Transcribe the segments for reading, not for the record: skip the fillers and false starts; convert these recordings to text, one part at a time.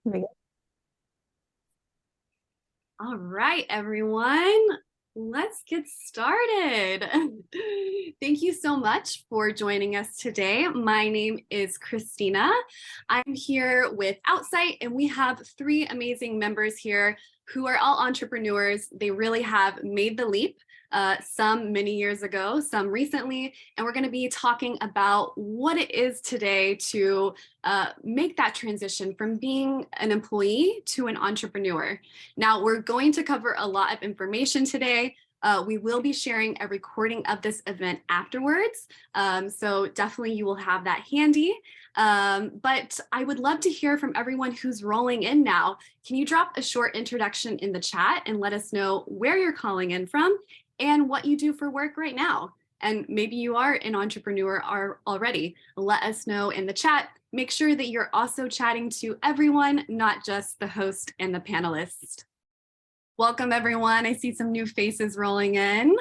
There we All right, everyone, let's get started. Thank you so much for joining us today. My name is Christina. I'm here with Outsite, and we have three amazing members here who are all entrepreneurs. They really have made the leap. Some many years ago, some recently, and we're going to be talking about what it is today to make that transition from being an employee to an entrepreneur. Now, we're going to cover a lot of information today. We will be sharing a recording of this event afterwards, so definitely you will have that handy. But I would love to hear from everyone who's rolling in now. Can you drop a short introduction in the chat and let us know where you're calling in from and what you do for work right now? And maybe you are an entrepreneur already. Let us know in the chat. Make sure that you're also chatting to everyone, not just the host and the panelist. Welcome, everyone. I see some new faces rolling in.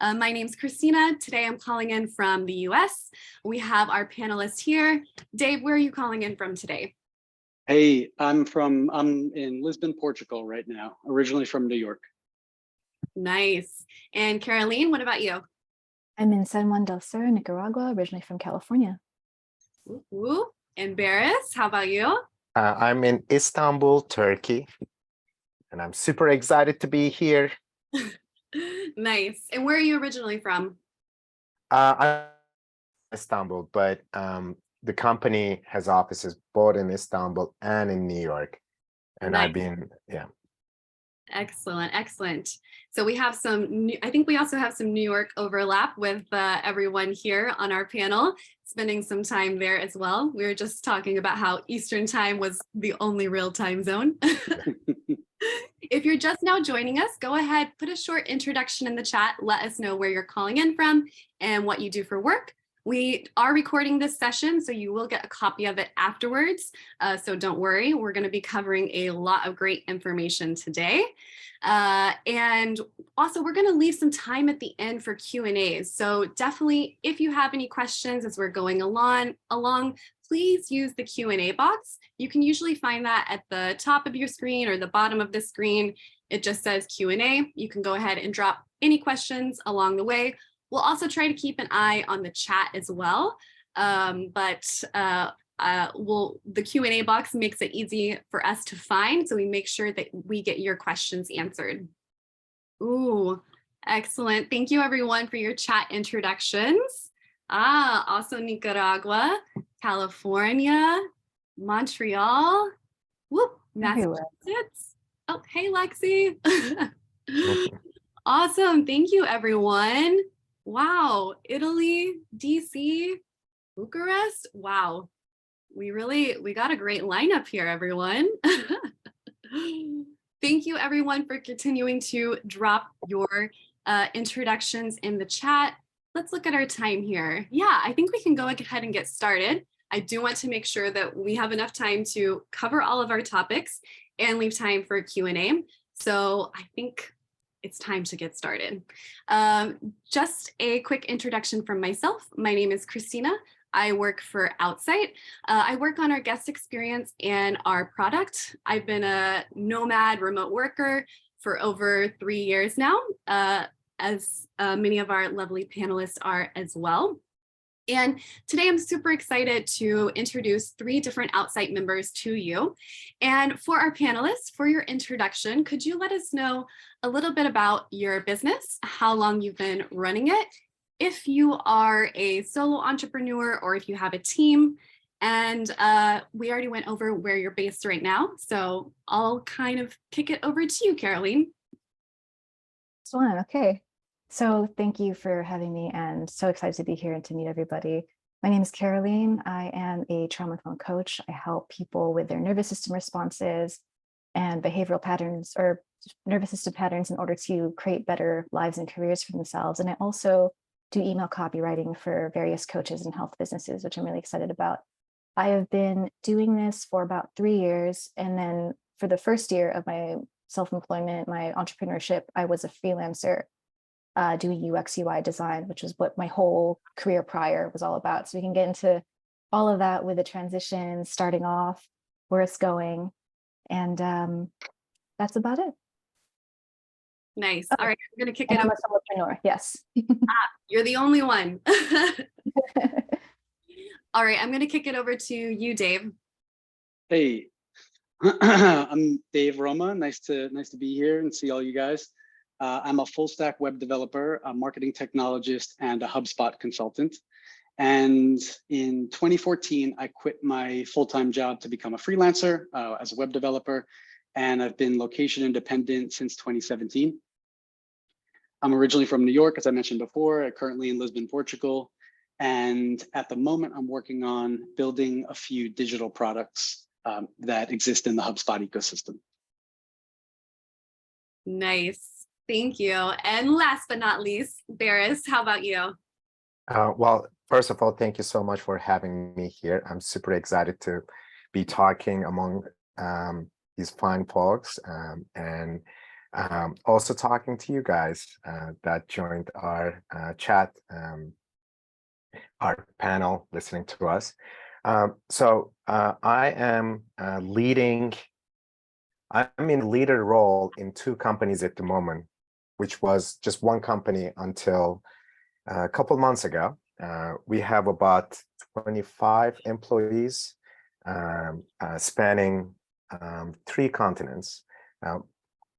My name's Christina. Today I'm calling in from the US. We have our panelists here. Dave, where are you calling in from today? Hey, I'm in Lisbon, Portugal right now, originally from New York. Nice. And Caroline, what about you? I'm in San Juan del Sur, Nicaragua, originally from California. Ooh. And Barris, how about you? I'm in Istanbul, Turkey, and I'm super excited to be here. Nice. And where are you originally from? I'm in Istanbul, but the company has offices both in Istanbul and in New York. And Nice. I've been, yeah. Excellent, excellent. So we have I think we also have some New York overlap with everyone here on our panel, spending some time there as well. We were just talking about how Eastern time was the only real time zone. If you're just now joining us, go ahead, put a short introduction in the chat. Let us know where you're calling in from and what you do for work. We are recording this session, so you will get a copy of it afterwards. So don't worry, we're going to be covering a lot of great information today. And also, we're going to leave some time at the end for Q&As. So definitely, if you have any questions as we're going along, please use the Q&A box. You can usually find that at the top of your screen or the bottom of the screen. It just says Q&A. You can go ahead and drop any questions along the way. We'll also try to keep an eye on the chat as well, but the Q&A box makes it easy for us to find, so we make sure that we get your questions answered. Ooh, excellent. Thank you everyone for your chat introductions. Also Nicaragua, California, Montreal, whoop, Massachusetts. Oh, hey Lexi. Awesome. Thank you everyone. Wow, Italy, DC, Bucharest. Wow, we got a great lineup here, everyone. Thank you everyone for continuing to drop your introductions in the chat. Let's look at our time here. Yeah, I think we can go ahead and get started. I do want to make sure that we have enough time to cover all of our topics and leave time for Q&A. So I think it's time to get started. Just a quick introduction from myself. My name is Christina. I work for Outsite. I work on our guest experience and our product. I've been a nomad remote worker for over 3 years now, as many of our lovely panelists are as well. And today I'm super excited to introduce 3 different Outsite members to you. And for our panelists, for your introduction, could you let us know a little bit about your business, how long you've been running it, if you are a solo entrepreneur or if you have a team. And we already went over where you're based right now. So I'll kind of kick it over to you, Caroline. Excellent. Okay. So thank you for having me and so excited to be here and to meet everybody. My name is Caroline. I am a trauma-informed coach. I help people with their nervous system responses and behavioral patterns or nervous system patterns in order to create better lives and careers for themselves. And I also do email copywriting for various coaches and health businesses, which I'm really excited about. I have been doing this for about 3 years. And then for the first year of my self-employment, my entrepreneurship, I was a freelancer doing UX UI design, which is what my whole career prior was all about. So we can get into all of that with the transition, starting off, where it's going. And that's about it. Nice. Oh, All right, I'm going to kick and it I'm over. a solopreneur, yes. You're the only one. All right, I'm going to kick it over to you, Dave. Hey, I'm Dave Roma. Nice to be here and see all you guys. I'm a full stack web developer, a marketing technologist, and a HubSpot consultant. And in 2014, I quit my full-time job to become a freelancer as a web developer. And I've been location independent since 2017. I'm originally from New York, as I mentioned before, currently in Lisbon, Portugal. And at the moment, I'm working on building a few digital products that exist in the HubSpot ecosystem. Nice. Thank you. And last but not least, Barris, how about you? Well, first of all, thank you so much for having me here. I'm super excited to be talking among these fine folks and also talking to you guys that joined our chat, our panel, listening to us. So I am leading. I'm in leader role in 2 companies at the moment, which was just one company until a couple months ago. We have about 25 employees spanning 3 continents,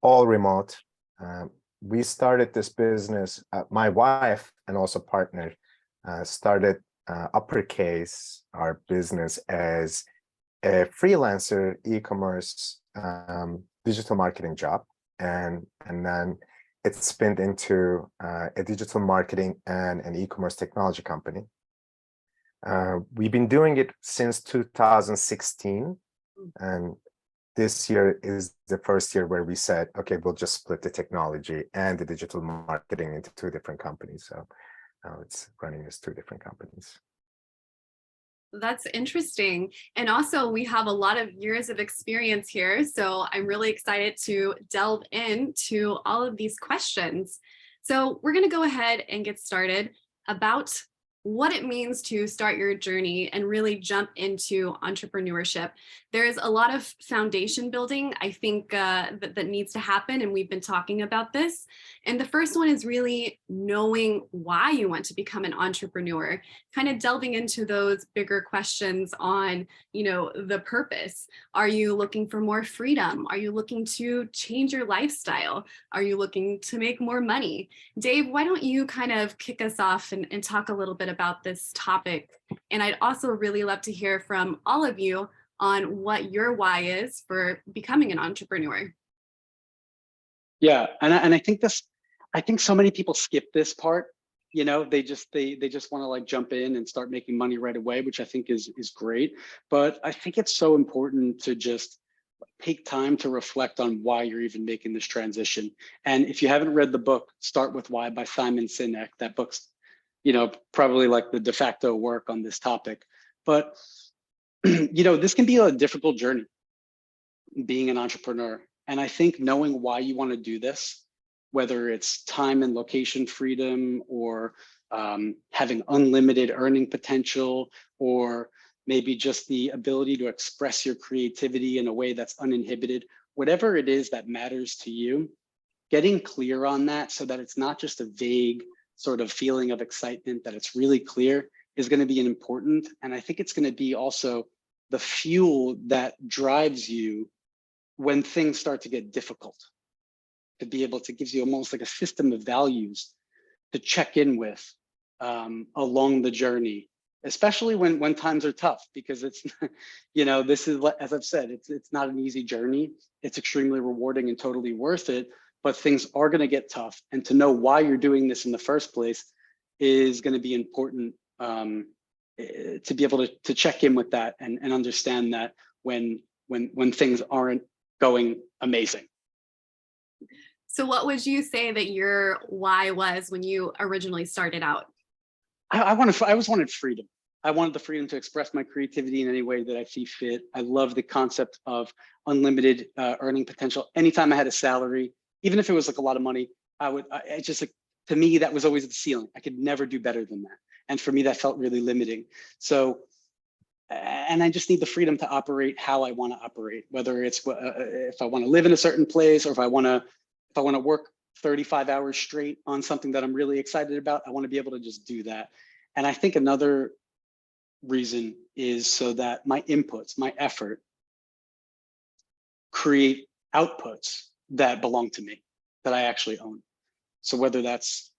all remote. We started this business, my wife and also partner started Uppercase, our business, as a freelancer e-commerce digital marketing job, and then it spun into a digital marketing and an e-commerce technology company. We've been doing it since 2016, and this year is the first year where we said, okay, we'll just split the technology and the digital marketing into 2 different companies. So now it's running as 2 different companies. That's interesting. And also, we have a lot of years of experience here. So I'm really excited to delve into all of these questions. So we're going to go ahead and get started about what it means to start your journey and really jump into entrepreneurship. There's a lot of foundation building, I think, that needs to happen, and we've been talking about this. And the first one is really knowing why you want to become an entrepreneur, kind of delving into those bigger questions on, the purpose. Are you looking for more freedom? Are you looking to change your lifestyle? Are you looking to make more money? Dave, why don't you kind of kick us off and talk a little bit about this topic? And I'd also really love to hear from all of you on what your why is for becoming an entrepreneur. Yeah, and I think so many people skip this part. They just want to like jump in and start making money right away, which I think is great. But I think it's so important to just take time to reflect on why you're even making this transition. And if you haven't read the book, Start With Why by Simon Sinek, that book's, probably like the de facto work on this topic. But, this can be a difficult journey, being an entrepreneur. And I think knowing why you want to do this, whether it's time and location freedom, or having unlimited earning potential, or maybe just the ability to express your creativity in a way that's uninhibited, whatever it is that matters to you, getting clear on that so that it's not just a vague sort of feeling of excitement, that it's really clear, is going to be important. And I think it's going to be also the fuel that drives you when things start to get difficult, to be able to give you almost like a system of values to check in with along the journey, especially when times are tough, because it's, this is, as I've said, it's not an easy journey. It's extremely rewarding and totally worth it, but things are going to get tough. And to know why you're doing this in the first place is going to be important, to be able to check in with that and understand that when things aren't going amazing. So what would you say that your why was when you originally started out? I always wanted freedom. I wanted the freedom to express my creativity in any way that I see fit. I love the concept of unlimited earning potential. Anytime I had a salary, even if it was like a lot of money, to me, that was always the ceiling. I could never do better than that. And for me, that felt really limiting. So and I just need the freedom to operate how I want to operate, whether it's if I want to live in a certain place, or if I want to work 35 hours straight on something that I'm really excited about. I want to be able to just do that. And I think another reason is so that my inputs, my effort, create outputs that belong to me, that I actually own. So whether that's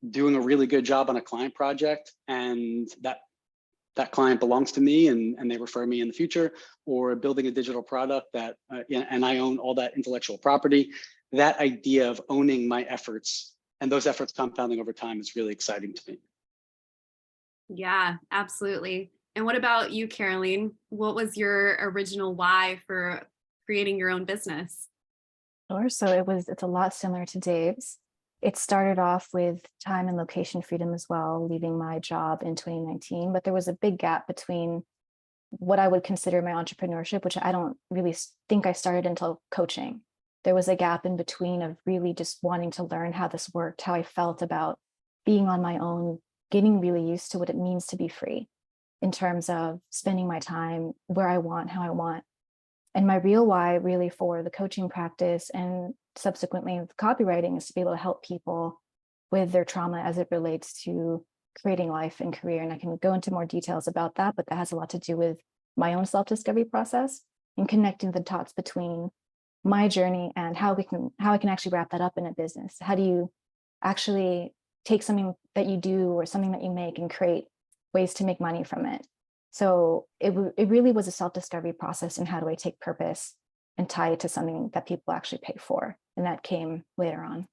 doing a really good job on a client project and that client belongs to me and they refer me in the future, or building a digital product that and I own all that intellectual property, that idea of owning my efforts and those efforts compounding over time is really exciting to me. Yeah, absolutely. And what about you, Caroline? What was your original why for creating your own business? Sure. So it's a lot similar to Dave's. It started off with time and location freedom as well, leaving my job in 2019. But there was a big gap between what I would consider my entrepreneurship, which I don't really think I started until coaching. There was a gap in between of really just wanting to learn how this worked, how I felt about being on my own, getting really used to what it means to be free in terms of spending my time where I want, how I want. And my real why really for the coaching practice and subsequently with copywriting is to be able to help people with their trauma as it relates to creating life and career. And I can go into more details about that, but that has a lot to do with my own self-discovery process and connecting the dots between my journey and how I can actually wrap that up in a business. How do you actually take something that you do or something that you make and create ways to make money from it? So it really was a self-discovery process. And how do I take purpose and tie it to something that people actually pay for? And that came later on.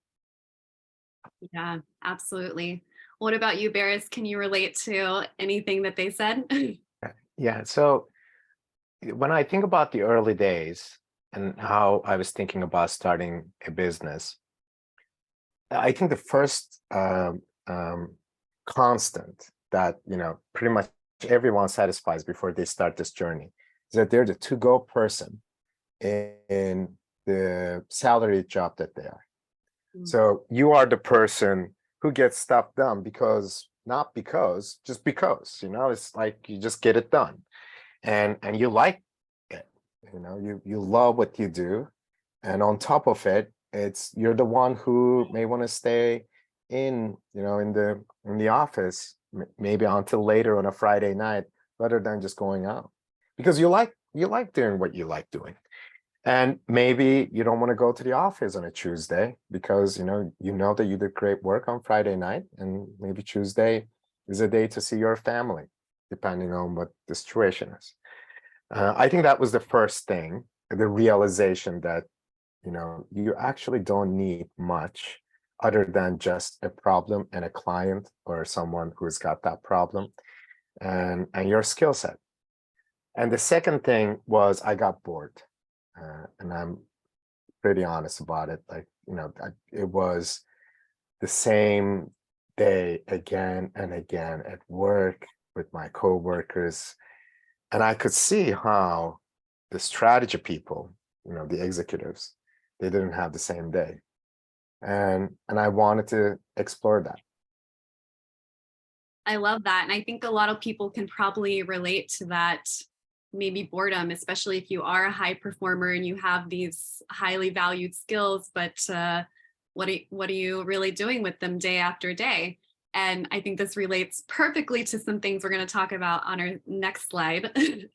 Yeah, absolutely. What about you, Barris? Can you relate to anything that they said? Yeah. So when I think about the early days and how I was thinking about starting a business, I think the first constant that, pretty much everyone satisfies before they start this journey is that they're the to-go person in the salaried job that they are. So you are the person who gets stuff done not because, just because, it's like you just get it done. And you like it, you love what you do. And on top of it, you're the one who may want to stay in the office, maybe until later on a Friday night, rather than just going out, because you like doing what you like doing. And maybe you don't want to go to the office on a Tuesday because you know that you did great work on Friday night, and maybe Tuesday is a day to see your family, depending on what the situation is. I think that was the first thing, the realization that you actually don't need much other than just a problem and a client or someone who's got that problem and your skill set. And the second thing was I got bored. And I'm pretty honest about it. Like, it was the same day again and again at work with my coworkers. And I could see how the strategy people, the executives, they didn't have the same day. And I wanted to explore that. I love that. And I think a lot of people can probably relate to that, maybe boredom, especially if you are a high performer and you have these highly valued skills, but what are you really doing with them day after day? And I think this relates perfectly to some things we're going to talk about on our next slide.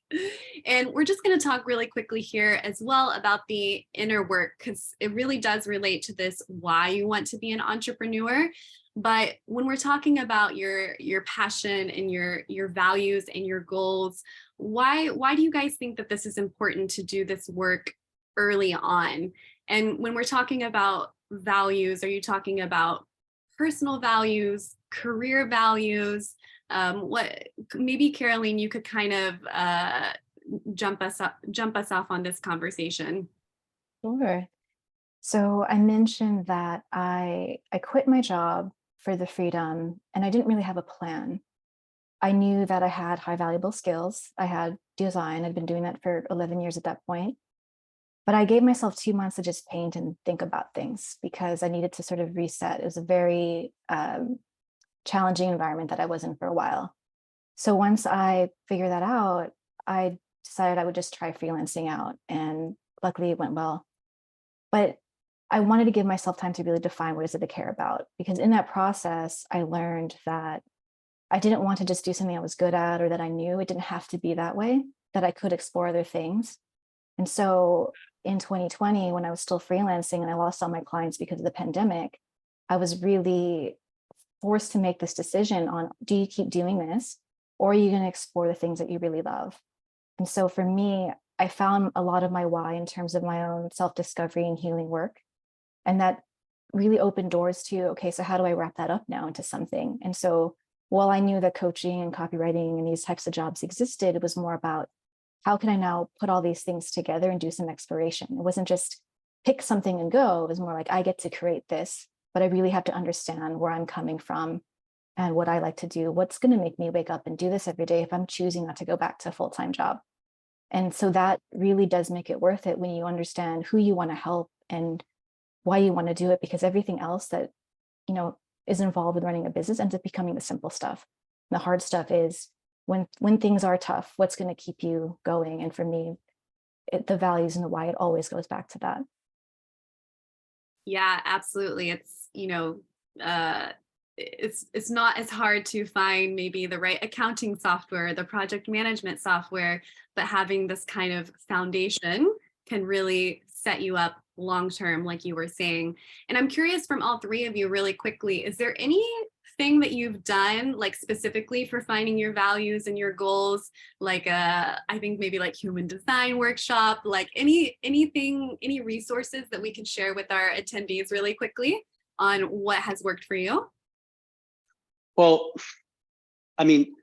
And we're just going to talk really quickly here as well about the inner work, because it really does relate to this why you want to be an entrepreneur. But when we're talking about your passion and your values and your goals, why do you guys think that this is important to do this work early on? And when we're talking about values, are you talking about personal values, career values? What maybe Caroline, you could kind of jump us off on this conversation. Sure. So I mentioned that I quit my job for the freedom, and I didn't really have a plan. I knew that I had high valuable skills. I had design. I'd been doing that for 11 years at that point. But I gave myself 2 months to just paint and think about things because I needed to sort of reset. It was a very challenging environment that I was in for a while. So once I figured that out, I decided I would just try freelancing out, and luckily it went well. But I wanted to give myself time to really define what is it I care about, because in that process, I learned that I didn't want to just do something I was good at or that I knew. It didn't have to be that way, that I could explore other things. And so in 2020, when I was still freelancing and I lost all my clients because of the pandemic, I was really forced to make this decision on, do you keep doing this, or are you going to explore the things that you really love? And so for me, I found a lot of my why in terms of my own self-discovery and healing work. And that really opened doors to, okay, so how do I wrap that up now into something? And so while I knew that coaching and copywriting and these types of jobs existed, it was more about, how can I now put all these things together and do some exploration? It wasn't just pick something and go. It was more like, I get to create this, but I really have to understand where I'm coming from and what I like to do. What's going to make me wake up and do this every day if I'm choosing not to go back to a full-time job? And so that really does make it worth it when you understand who you want to help and why you want to do it, because everything else that, is involved with running a business ends up becoming the simple stuff. And the hard stuff is when things are tough, what's going to keep you going? And for me, the values and the why, it always goes back to that. Yeah, absolutely. It's not as hard to find maybe the right accounting software, the project management software, but having this kind of foundation can really set you up long term, like you were saying. And I'm curious from all three of you really quickly, is there anything that you've done like specifically for finding your values and your goals, like I think maybe like human design workshop, like any resources that we can share with our attendees really quickly on what has worked for you? Well, I mean,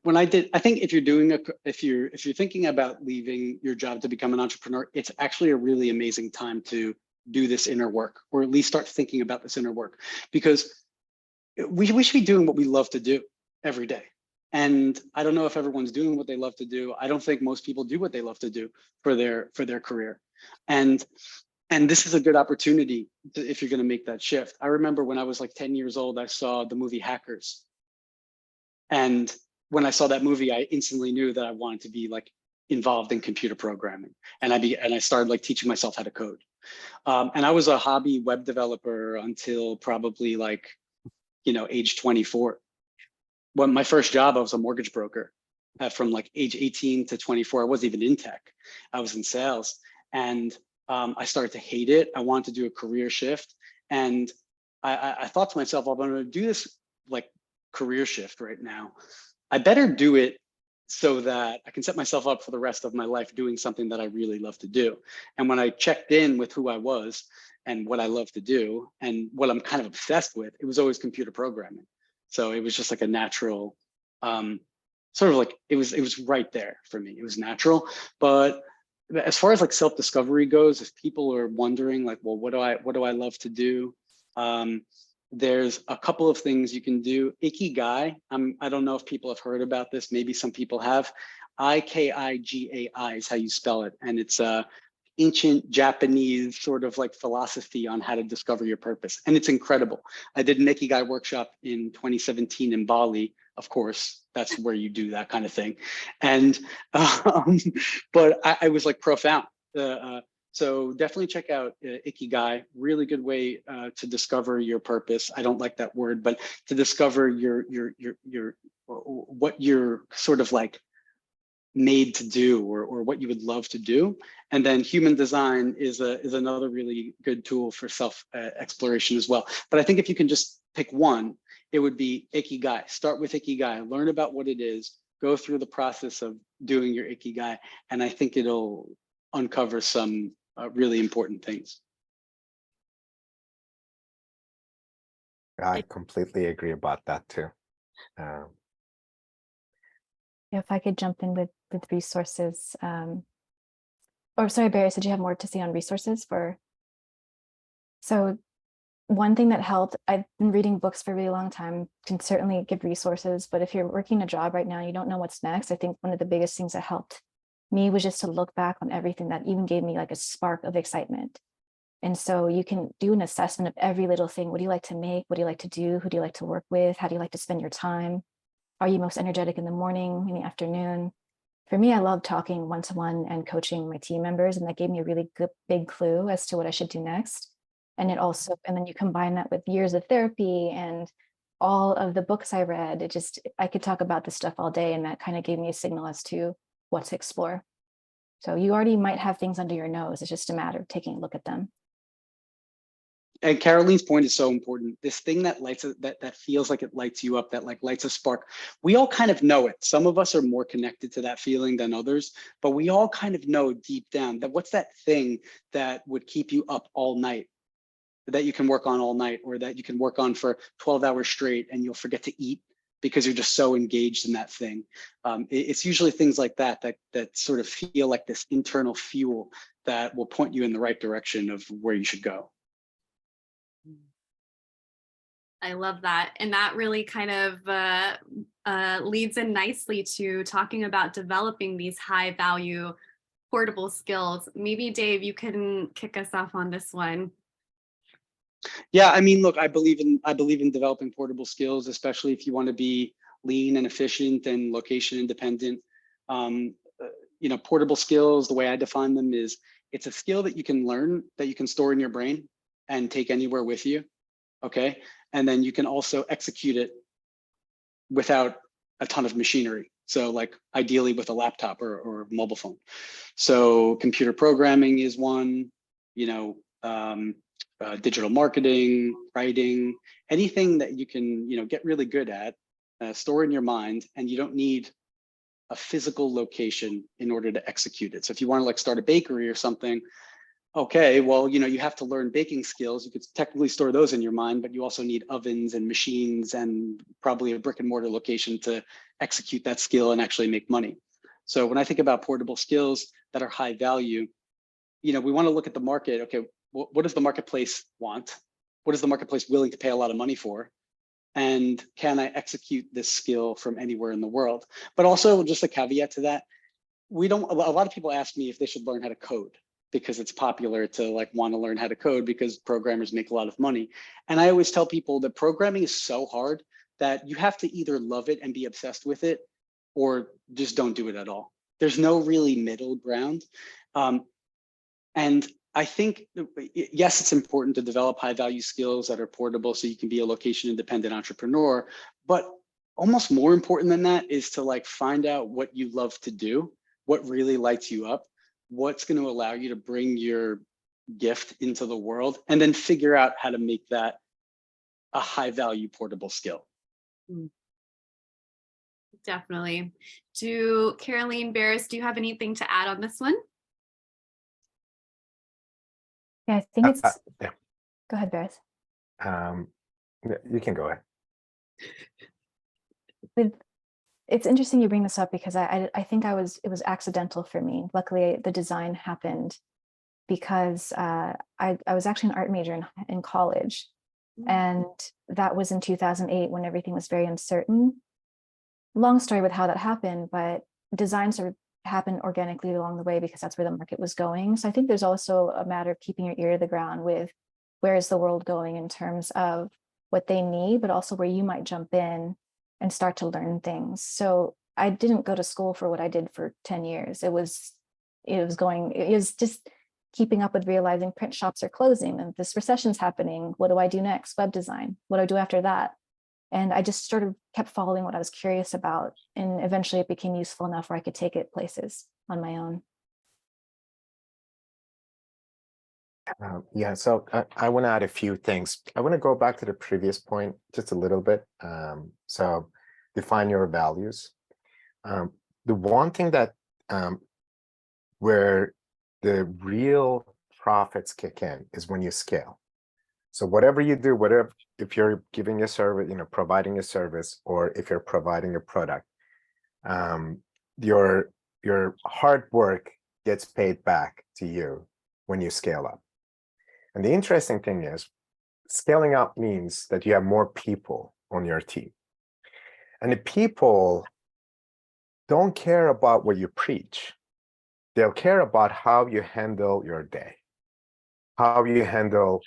when I think if you're thinking about leaving your job to become an entrepreneur, it's actually a really amazing time to do this inner work, or at least start thinking about this inner work, because we should be doing what we love to do every day. And I don't know if everyone's doing what they love to do. I don't think most people do what they love to do for their career. And this is a good opportunity if you're going to make that shift. I remember when I was like 10 years old, I saw the movie Hackers. And when I saw that movie, I instantly knew that I wanted to be like involved in computer programming. And I started like teaching myself how to code. And I was a hobby web developer until probably like, age 24. When my first job, I was a mortgage broker. From like age 18 to 24, I wasn't even in tech. I was in sales. And I started to hate it. I wanted to do a career shift. And I thought to myself, well, I'm going to do this like career shift right now. I better do it so that I can set myself up for the rest of my life doing something that I really love to do. And when I checked in with who I was and what I love to do and what I'm kind of obsessed with, it was always computer programming. So it was just like a natural, sort of like it was right there for me. It was natural. But as far as like self-discovery goes, if people are wondering like, well, what do I love to do? There's a couple of things you can do. Ikigai, I don't know if people have heard about this. Maybe some people have. Ikigai is how you spell it. And it's ancient Japanese sort of like philosophy on how to discover your purpose. And it's incredible. I did an Ikigai workshop in 2017 in Bali. Of course, that's where you do that kind of thing. And, but I was like profound. So definitely check out Ikigai, really good way to discover your purpose. I don't like that word, but to discover your what you're sort of like made to do or what you would love to do. And then human design is another really good tool for self exploration as well. But I think if you can just pick one, it would be Ikigai. Start with Ikigai, learn about what it is, go through the process of doing your Ikigai, and I think it'll uncover some really important things. I completely agree about that too. If I could jump in with resources, or sorry, Barry, did you have more to say on resources for? So one thing that helped, I've been reading books for a really long time, can certainly give resources, but if you're working a job right now, you don't know what's next. I think one of the biggest things that helped me was just to look back on everything that even gave me like a spark of excitement. And so you can do an assessment of every little thing. What do you like to make? What do you like to do? Who do you like to work with? How do you like to spend your time? Are you most energetic in the morning, in the afternoon? for me, I love talking one-to-one and coaching my team members, and that gave me a really good big clue as to what I should do next. And it also, and then you combine that with years of therapy and all of the books I read, I could talk about this stuff all day, and that kind of gave me a signal as to what to explore. So you already might have things under your nose. It's just a matter of taking a look at them. And Caroline's point is so important. This thing that that feels like it lights you up, that like lights a spark. We all kind of know it. Some of us are more connected to that feeling than others, but we all kind of know deep down that what's that thing that would keep you up all night, that you can work on all night, or that you can work on for 12 hours straight and you'll forget to eat because you're just so engaged in that thing. It's usually things like that sort of feel like this internal fuel that will point you in the right direction of where you should go. I love that. And that really kind of leads in nicely to talking about developing these high value portable skills. Maybe Dave, you can kick us off on this one. Yeah, I mean, look, I believe in developing portable skills, especially if you want to be lean and efficient and location independent. Portable skills, the way I define them is it's a skill that you can learn, that you can store in your brain and take anywhere with you. Okay. And then you can also execute it without a ton of machinery. So like ideally with a laptop or a mobile phone. So computer programming is one, digital marketing, writing, anything that you can, get really good at, store in your mind, and you don't need a physical location in order to execute it. So if you want to like start a bakery or something, okay, well, you have to learn baking skills. You could technically store those in your mind, but you also need ovens and machines and probably a brick and mortar location to execute that skill and actually make money. So when I think about portable skills that are high value, we want to look at the market. Okay, what does the marketplace want? What is the marketplace willing to pay a lot of money for? And can I execute this skill from anywhere in the world? But also just a caveat to that, a lot of people ask me if they should learn how to code, because it's popular to like want to learn how to code because programmers make a lot of money. And I always tell people that programming is so hard that you have to either love it and be obsessed with it or just don't do it at all. There's no really middle ground. And I think, yes, it's important to develop high value skills that are portable so you can be a location independent entrepreneur. But almost more important than that is to like find out what you love to do, what really lights you up, what's going to allow you to bring your gift into the world, and then figure out how to make that a high value portable skill. Definitely. Caroline, Barris, do you have anything to add on this one? Yeah, I think it's, yeah. Go ahead, Barris. You can go ahead. It's interesting you bring this up because I think it was accidental for me. Luckily, the design happened because I was actually an art major in college, and that was in 2008 when everything was very uncertain. Long story with how that happened, but design sort of happened organically along the way because that's where the market was going. So I think there's also a matter of keeping your ear to the ground with where is the world going in terms of what they need, but also where you might jump in and start to learn things. So I didn't go to school for what I did for 10 years. It was just keeping up with realizing print shops are closing and this recession's happening. What do I do next? Web design. What do I do after that? And I just sort of kept following what I was curious about. And eventually it became useful enough where I could take it places on my own. Yeah, so I want to add a few things. I want to go back to the previous point just a little bit. So define your values. The one thing that where the real profits kick in is when you scale. So whatever you do, if you're giving a service, providing a service, or if you're providing a product, your hard work gets paid back to you when you scale up. And the interesting thing is, scaling up means that you have more people on your team. And the people don't care about what you preach. They'll care about how you handle your day, how you handle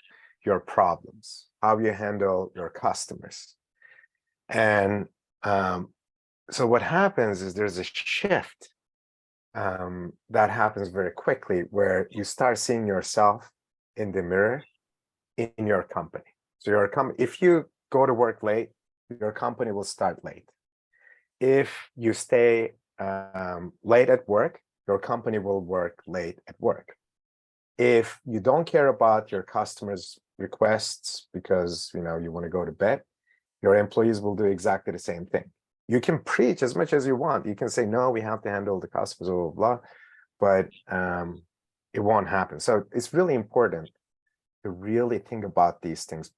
your problems, how you handle your customers. And so what happens is there's a shift that happens very quickly, where you start seeing yourself in the mirror in your company. So if you go to work late, your company will start late. If you stay late at work, your company will work late at work. If you don't care about your customers' requests because you want to go to bed, your employees will do exactly the same thing. You can preach as much as you want. You can say, no, we have to handle the customers, blah, blah, blah, but it won't happen. So it's really important to really think about these things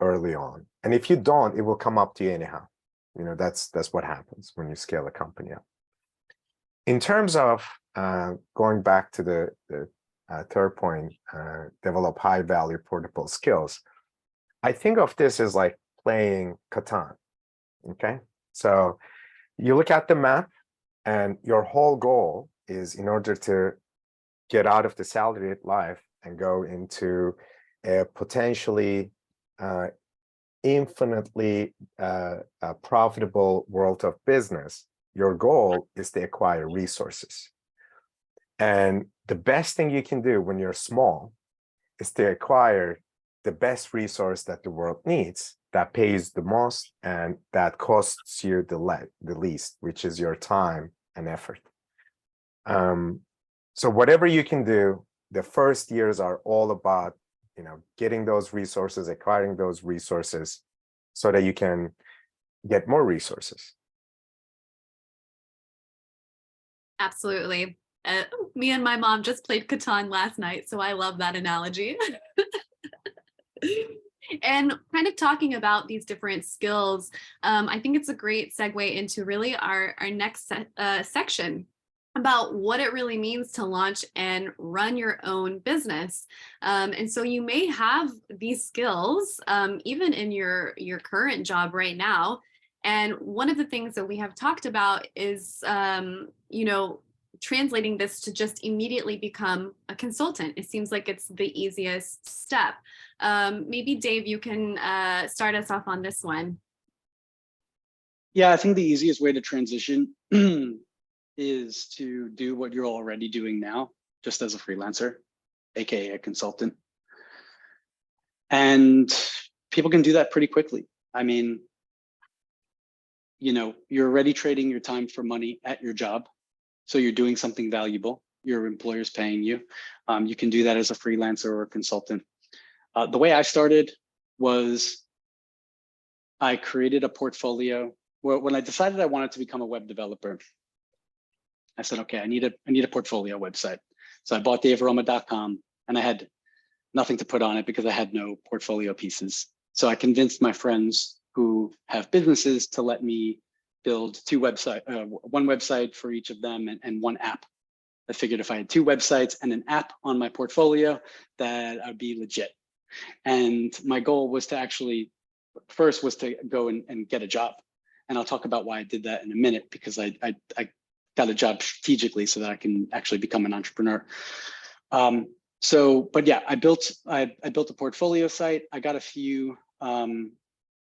early on. And if you don't, it will come up to you anyhow. That's what happens when you scale a company up. In terms of going back to the third point, develop high value portable skills. I think of this as like playing Catan. Okay. So you look at the map and your whole goal is, in order to get out of the salaried life and go into a potentially infinitely profitable world of business, your goal is to acquire resources. And the best thing you can do when you're small is to acquire the best resource that the world needs, that pays the most and that costs you the least, which is your time and effort. So whatever you can do, the first years are all about getting those resources, acquiring those resources so that you can get more resources. Absolutely. Me and my mom just played Catan last night, so I love that analogy. And kind of talking about these different skills, I think it's a great segue into really our next section about what it really means to launch and run your own business. And so you may have these skills even in your current job right now. And one of the things that we have talked about is, translating this to just immediately become a consultant. It seems like it's the easiest step. Maybe Dave, you can start us off on this one. Yeah, I think the easiest way to transition is to do what you're already doing now, just as a freelancer, AKA a consultant. And people can do that pretty quickly. I mean, you're already trading your time for money at your job. So you're doing something valuable. Your employer's paying you. You can do that as a freelancer or a consultant. The way I started was I created a portfolio. When I decided I wanted to become a web developer, I said, okay, I need a portfolio website. So I bought daveroma.com and I had nothing to put on it because I had no portfolio pieces. So I convinced my friends who have businesses to let me build one website for each of them and one app. I figured if I had two websites and an app on my portfolio, that I'd be legit. And my goal was to first go and get a job. And I'll talk about why I did that in a minute, because I got a job strategically so that I can actually become an entrepreneur. But yeah, I built a portfolio site. I got a few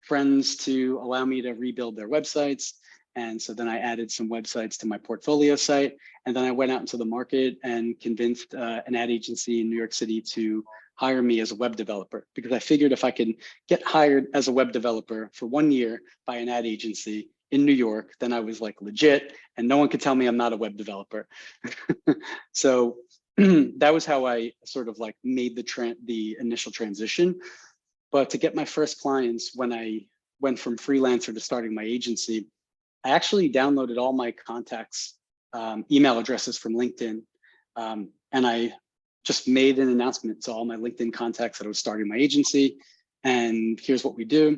friends to allow me to rebuild their websites. And so then I added some websites to my portfolio site. And then I went out into the market and convinced an ad agency in New York City to hire me as a web developer, because I figured if I can get hired as a web developer for 1 year by an ad agency in New York, then I was like legit and no one could tell me I'm not a web developer. So that was how I sort of like made the initial transition. But to get my first clients, when I went from freelancer to starting my agency, I actually downloaded all my contacts, email addresses from LinkedIn. And I just made an announcement to all my LinkedIn contacts that I was starting my agency. And here's what we do.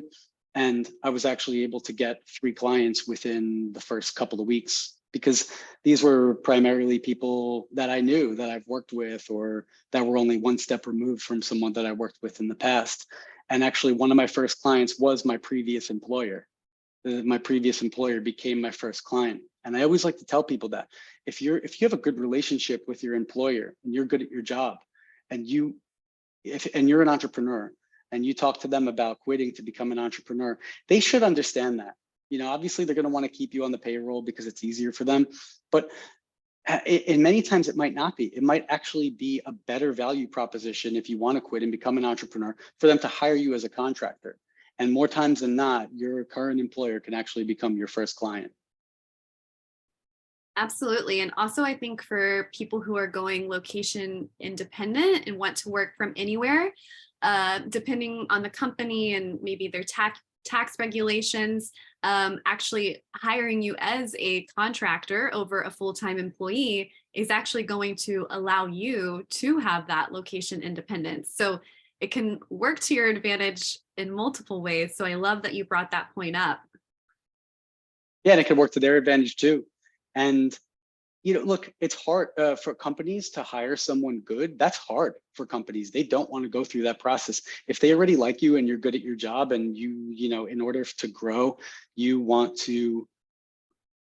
And I was actually able to get 3 clients within the first couple of weeks, because these were primarily people that I knew, that I've worked with, or that were only one step removed from someone that I worked with in the past. And actually, one of my first clients was my previous employer. My previous employer became my first client. And I always like to tell people that if you have a good relationship with your employer and you're good at your job, and you're an entrepreneur, and you talk to them about quitting to become an entrepreneur, they should understand that. Obviously they're going to want to keep you on the payroll because it's easier for them, but And many times it might not be. It might actually be a better value proposition if you want to quit and become an entrepreneur for them to hire you as a contractor. And more times than not, your current employer can actually become your first client. Absolutely. And also, I think for people who are going location independent and want to work from anywhere, depending on the company and maybe their tax regulations, actually hiring you as a contractor over a full-time employee is actually going to allow you to have that location independence. So it can work to your advantage in multiple ways. So I love that you brought that point up. Yeah, and it can work to their advantage too. And look, it's hard for companies to hire someone good. That's hard for companies. They don't want to go through that process. If they already like you and you're good at your job, and in order to grow, you want to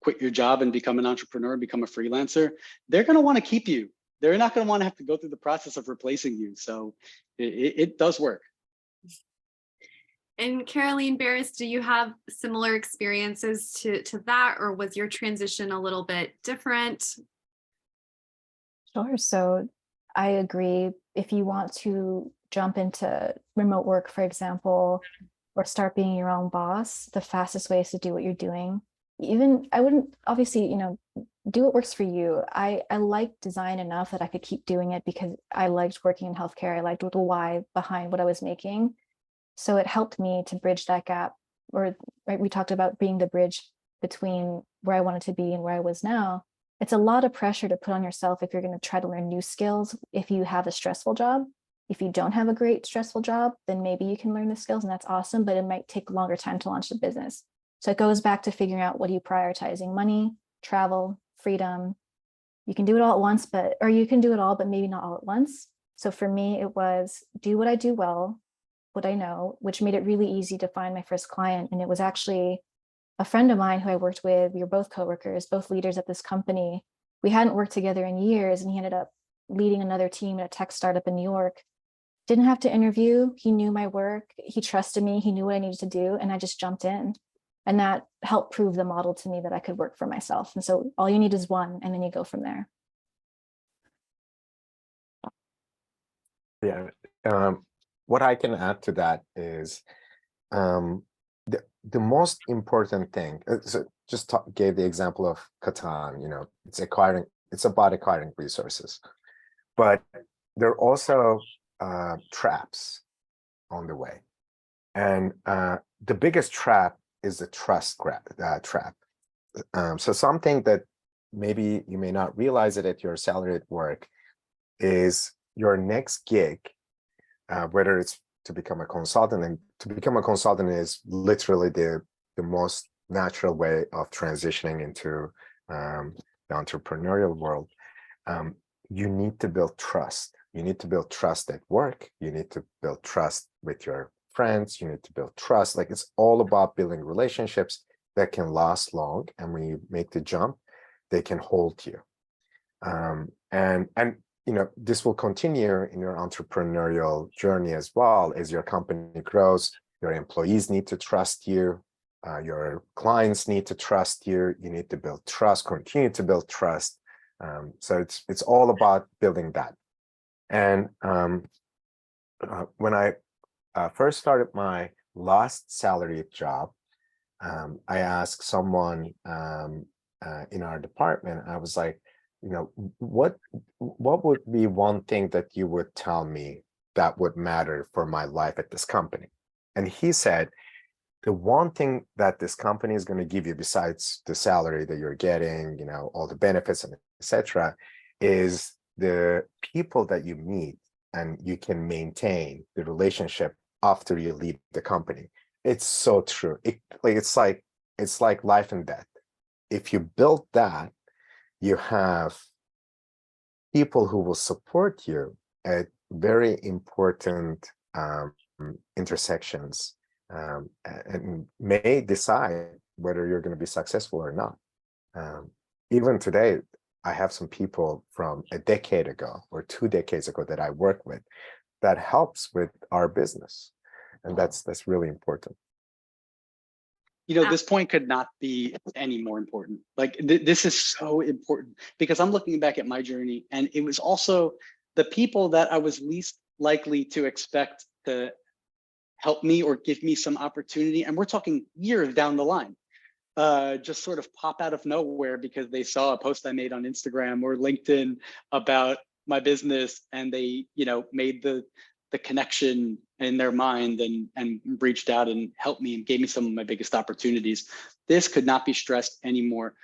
quit your job and become an entrepreneur, become a freelancer, they're going to want to keep you. They're not going to want to have to go through the process of replacing you. So it does work. And Caroline Barris, do you have similar experiences to that, or was your transition a little bit different? Sure. So I agree. If you want to jump into remote work, for example, or start being your own boss, the fastest way is to do what you're doing. Even I wouldn't obviously, do what works for you. I liked design enough that I could keep doing it because I liked working in healthcare. I liked the why behind what I was making. So it helped me to bridge that gap, or right, we talked about being the bridge between where I wanted to be and where I was now. It's a lot of pressure to put on yourself if you're going to try to learn new skills. If you have a stressful job, if you don't have a great stressful job, then maybe you can learn the skills and that's awesome, but it might take longer time to launch the business. So it goes back to figuring out what are you prioritizing: money, travel, freedom. You can do it all at once, or you can do it all, but maybe not all at once. So for me, it was do what I do well, what I know, which made it really easy to find my first client. And it was actually a friend of mine who I worked with. We were both coworkers, both leaders at this company. We hadn't worked together in years, and he ended up leading another team at a tech startup in New York. Didn't have to interview. He knew my work. He trusted me. He knew what I needed to do. And I just jumped in. And that helped prove the model to me that I could work for myself. And so all you need is one, and then you go from there. Yeah. What I can add to that is the most important thing. So just gave the example of Catan. It's about acquiring resources, but there are also traps on the way, and the biggest trap is the trust trap. So something that maybe you may not realize it at your salaried work is your next gig. Whether it's to become a consultant, and to become a consultant is literally the most natural way of transitioning into the entrepreneurial world. You need to build trust. You need to build trust at work. You need to build trust with your friends. You need to build trust. Like, it's all about building relationships that can last long. And when you make the jump, they can hold you. And this will continue in your entrepreneurial journey as well. As your company grows, your employees need to trust you. Your clients need to trust you. You need to build trust, continue to build trust. So it's all about building that. And when I first started my last salaried job, I asked someone in our department, I was like, what would be one thing that you would tell me that would matter for my life at this company? And he said, the one thing that this company is going to give you, besides the salary that you're getting, all the benefits and etc., is the people that you meet, and you can maintain the relationship after you leave the company. It's so true. It's like life and death. If you build that, you have people who will support you at very important intersections, and may decide whether you're going to be successful or not. Even today, I have some people from a decade ago or 2 decades ago that I work with that helps with our business. And that's really important. this point could not be any more important. Like this is so important because I'm looking back at my journey, and it was also the people that I was least likely to expect to help me or give me some opportunity. And we're talking years down the line, just sort of pop out of nowhere because they saw a post I made on Instagram or LinkedIn about my business, and they, made the connection in their mind and reached out and helped me and gave me some of my biggest opportunities. This could not be stressed anymore.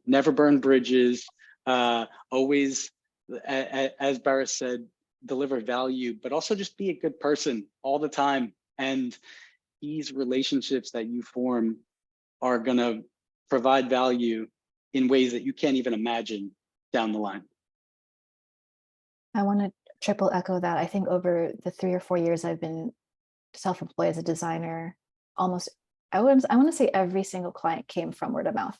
Never burn bridges, always, as Barris said, deliver value, but also just be a good person all the time. And these relationships that you form are going to provide value in ways that you can't even imagine down the line. I want to triple echo that. I think over the 3 or 4 years I've been self-employed as a designer, I want to say every single client came from word of mouth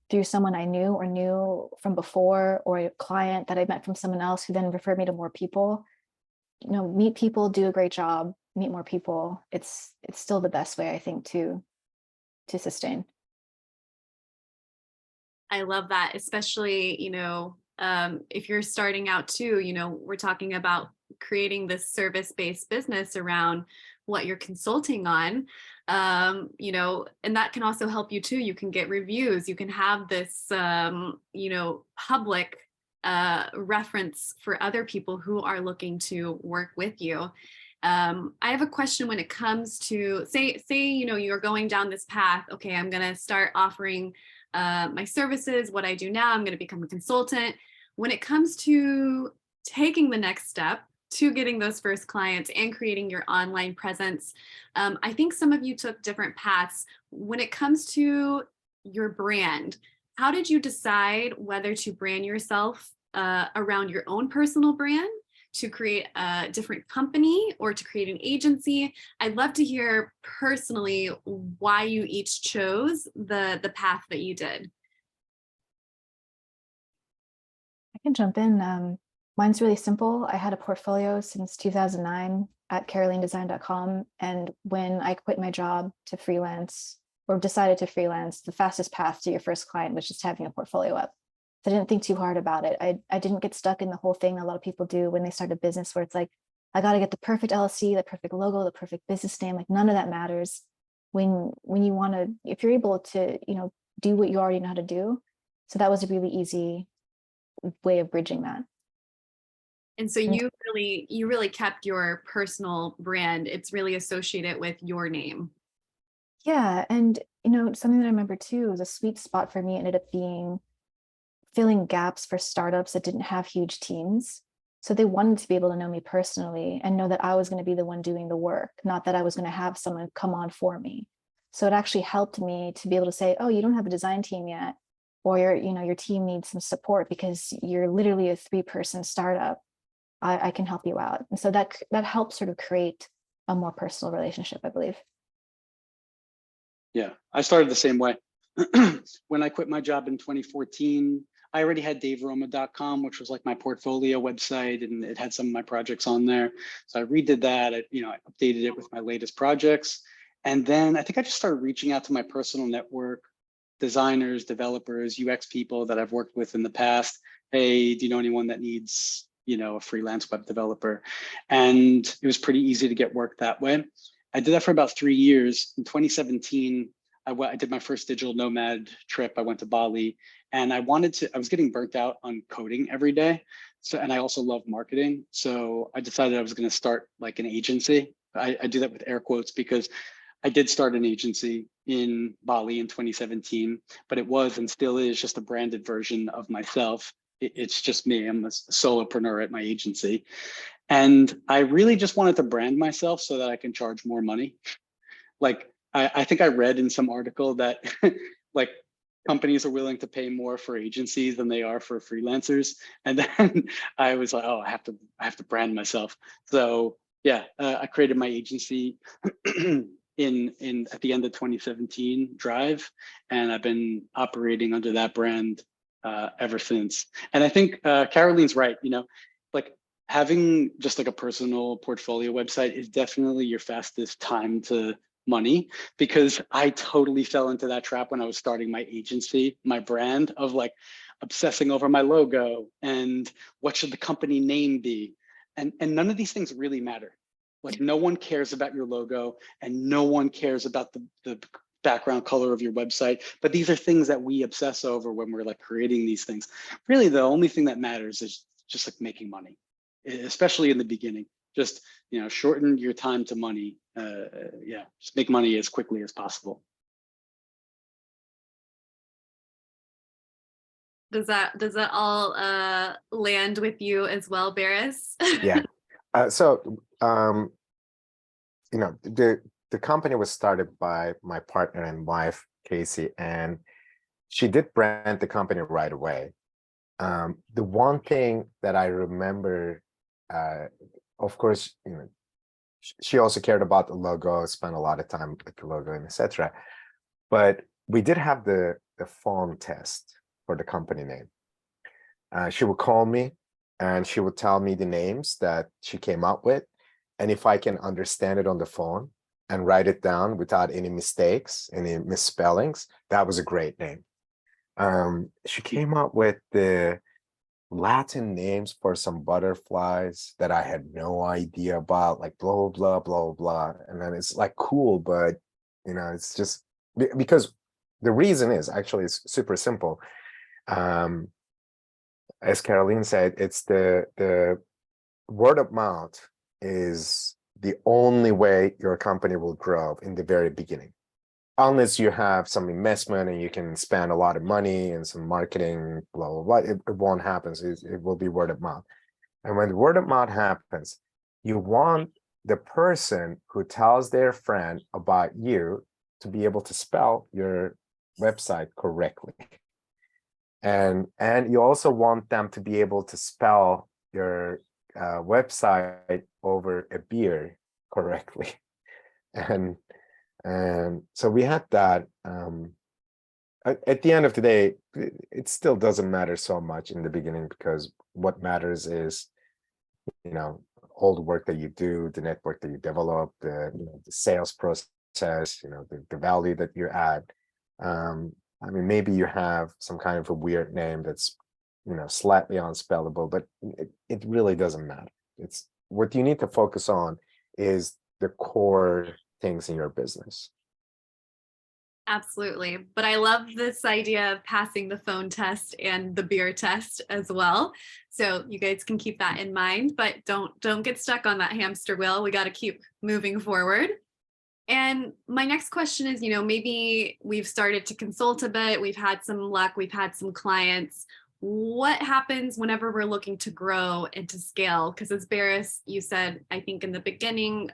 through someone I knew from before, or a client that I met from someone else who then referred me to more people. Meet people, do a great job, meet more people. It's still the best way, I think, to sustain. I love that, especially, if you're starting out too, we're talking about creating this service-based business around what you're consulting on, and that can also help you too. You can get reviews, you can have this, public reference for other people who are looking to work with you. I have a question when it comes to, say, you're going down this path. Okay, I'm going to start offering my services, what I do now, I'm going to become a consultant. When it comes to taking the next step to getting those first clients and creating your online presence, I think some of you took different paths. When it comes to your brand, how did you decide whether to brand yourself around your own personal brand, to create a different company, or to create an agency? I'd love to hear personally why you each chose the path that you did. I can jump in. Mine's really simple. I had a portfolio since 2009 at carolenedesign.com. And when I quit my job to freelance, or decided to freelance, the fastest path to your first client was just having a portfolio up. So I didn't think too hard about it. I didn't get stuck in the whole thing a lot of people do when they start a business, where it's like, I got to get the perfect LLC, the perfect logo, the perfect business name. Like, none of that matters when you want to, if you're able to, do what you already know how to do. So that was a really easy way of bridging that. And so you really kept your personal brand. It's really associated with your name. Yeah. And, something that I remember too, was a sweet spot for me ended up being filling gaps for startups that didn't have huge teams. So they wanted to be able to know me personally and know that I was going to be the one doing the work, not that I was going to have someone come on for me. So it actually helped me to be able to say, oh, you don't have a design team yet, or your team needs some support because you're literally a 3-person startup. I can help you out. And so that helps sort of create a more personal relationship, I believe. Yeah, I started the same way. When I quit my job in 2014, I already had daveroma.com, which was like my portfolio website, and it had some of my projects on there. So I redid that. I updated it with my latest projects. And then I think I just started reaching out to my personal network, designers, developers, UX people that I've worked with in the past. Hey, do you know anyone that needs, a freelance web developer? And it was pretty easy to get work that way. I did that for about 3 years. In 2017, I did my first digital nomad trip. I went to Bali, and I was getting burnt out on coding every day. So, and I also love marketing. So I decided I was going to start like an agency. I do that with air quotes because I did start an agency in Bali in 2017, but it was and still is just a branded version of myself. It's just me. I'm a solopreneur at my agency. And I really just wanted to brand myself so that I can charge more money. Like, I think I read in some article that like companies are willing to pay more for agencies than they are for freelancers. And then I was like, oh, I have to brand myself. So yeah, I created my agency in at the end of 2017, Drive, and I've been operating under that brand ever since. And I think Caroline's right. Like having just like a personal portfolio website is definitely your fastest time to money, because I totally fell into that trap when I was starting my agency, my brand, of like obsessing over my logo and what should the company name be. And none of these things really matter. Like no one cares about your logo and no one cares about the background color of your website. But these are things that we obsess over when we're like creating these things. Really, the only thing that matters is just like making money, especially in the beginning. Just, you know, shorten your time to money. Yeah, just make money as quickly as possible. Does that all land with you as well, Barris? Yeah. You know, the company was started by my partner and wife, Casey, and she did brand the company right away. The one thing that I remember, of course, you know, she also cared about the logo, spent a lot of time with the logo and etc. But we did have the font test for the company name. She would call me and she would tell me the names that she came up with. And if I can understand it on the phone and write it down without any mistakes, any misspellings, that was a great name. She came up with the Latin names for some butterflies that I had no idea about, like blah, blah, blah, blah. And then it's like cool, but you know, it's just because the reason is actually it's super simple. As Caroline said, it's the word of mouth is the only way your company will grow in the very beginning. Unless you have some investment and you can spend a lot of money and some marketing, blah, blah, blah, it won't happen. So it will be word of mouth. And when the word of mouth happens, you want the person who tells their friend about you to be able to spell your website correctly. And you also want them to be able to spell your website over a beer correctly. And so we had that. At the end of the day, it still doesn't matter so much in the beginning, because what matters is, you know, all the work that you do, the network that you develop, the sales process, you know, the value that you add. I mean, maybe you have some kind of a weird name that's, you know, slightly unspellable, but it really doesn't matter. It's what you need to focus on is the core things in your business. Absolutely. But I love this idea of passing the phone test and the beer test as well. So you guys can keep that in mind, but don't get stuck on that hamster wheel. We got to keep moving forward. And my next question is, you know, maybe we've started to consult a bit. We've had some luck. We've had some clients. What happens whenever we're looking to grow and to scale? Because as Barris, you said, I think in the beginning,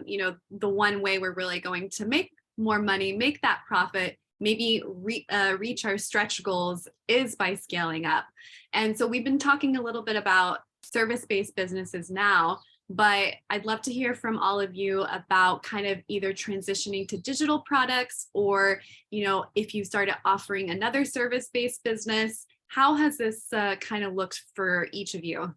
you know, the one way we're really going to make more money, make that profit, maybe reach our stretch goals is by scaling up. And so we've been talking a little bit about service-based businesses now, but I'd love to hear from all of you about kind of either transitioning to digital products, or, you know, if you started offering another service-based business. How has this kind of looked for each of you?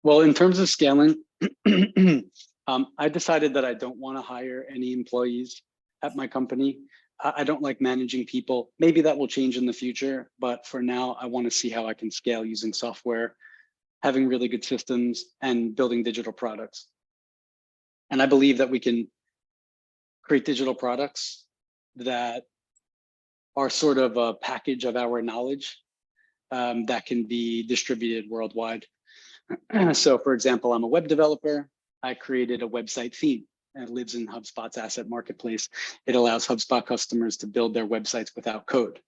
Well, in terms of scaling, I decided that I don't want to hire any employees at my company. I don't like managing people. Maybe that will change in the future, but for now, I want to see how I can scale using software, having really good systems, and building digital products. And I believe that we can create digital products that are sort of a package of our knowledge that can be distributed worldwide. So for example, I'm a web developer. I created a website theme and it lives in HubSpot's asset marketplace. It allows HubSpot customers to build their websites without code.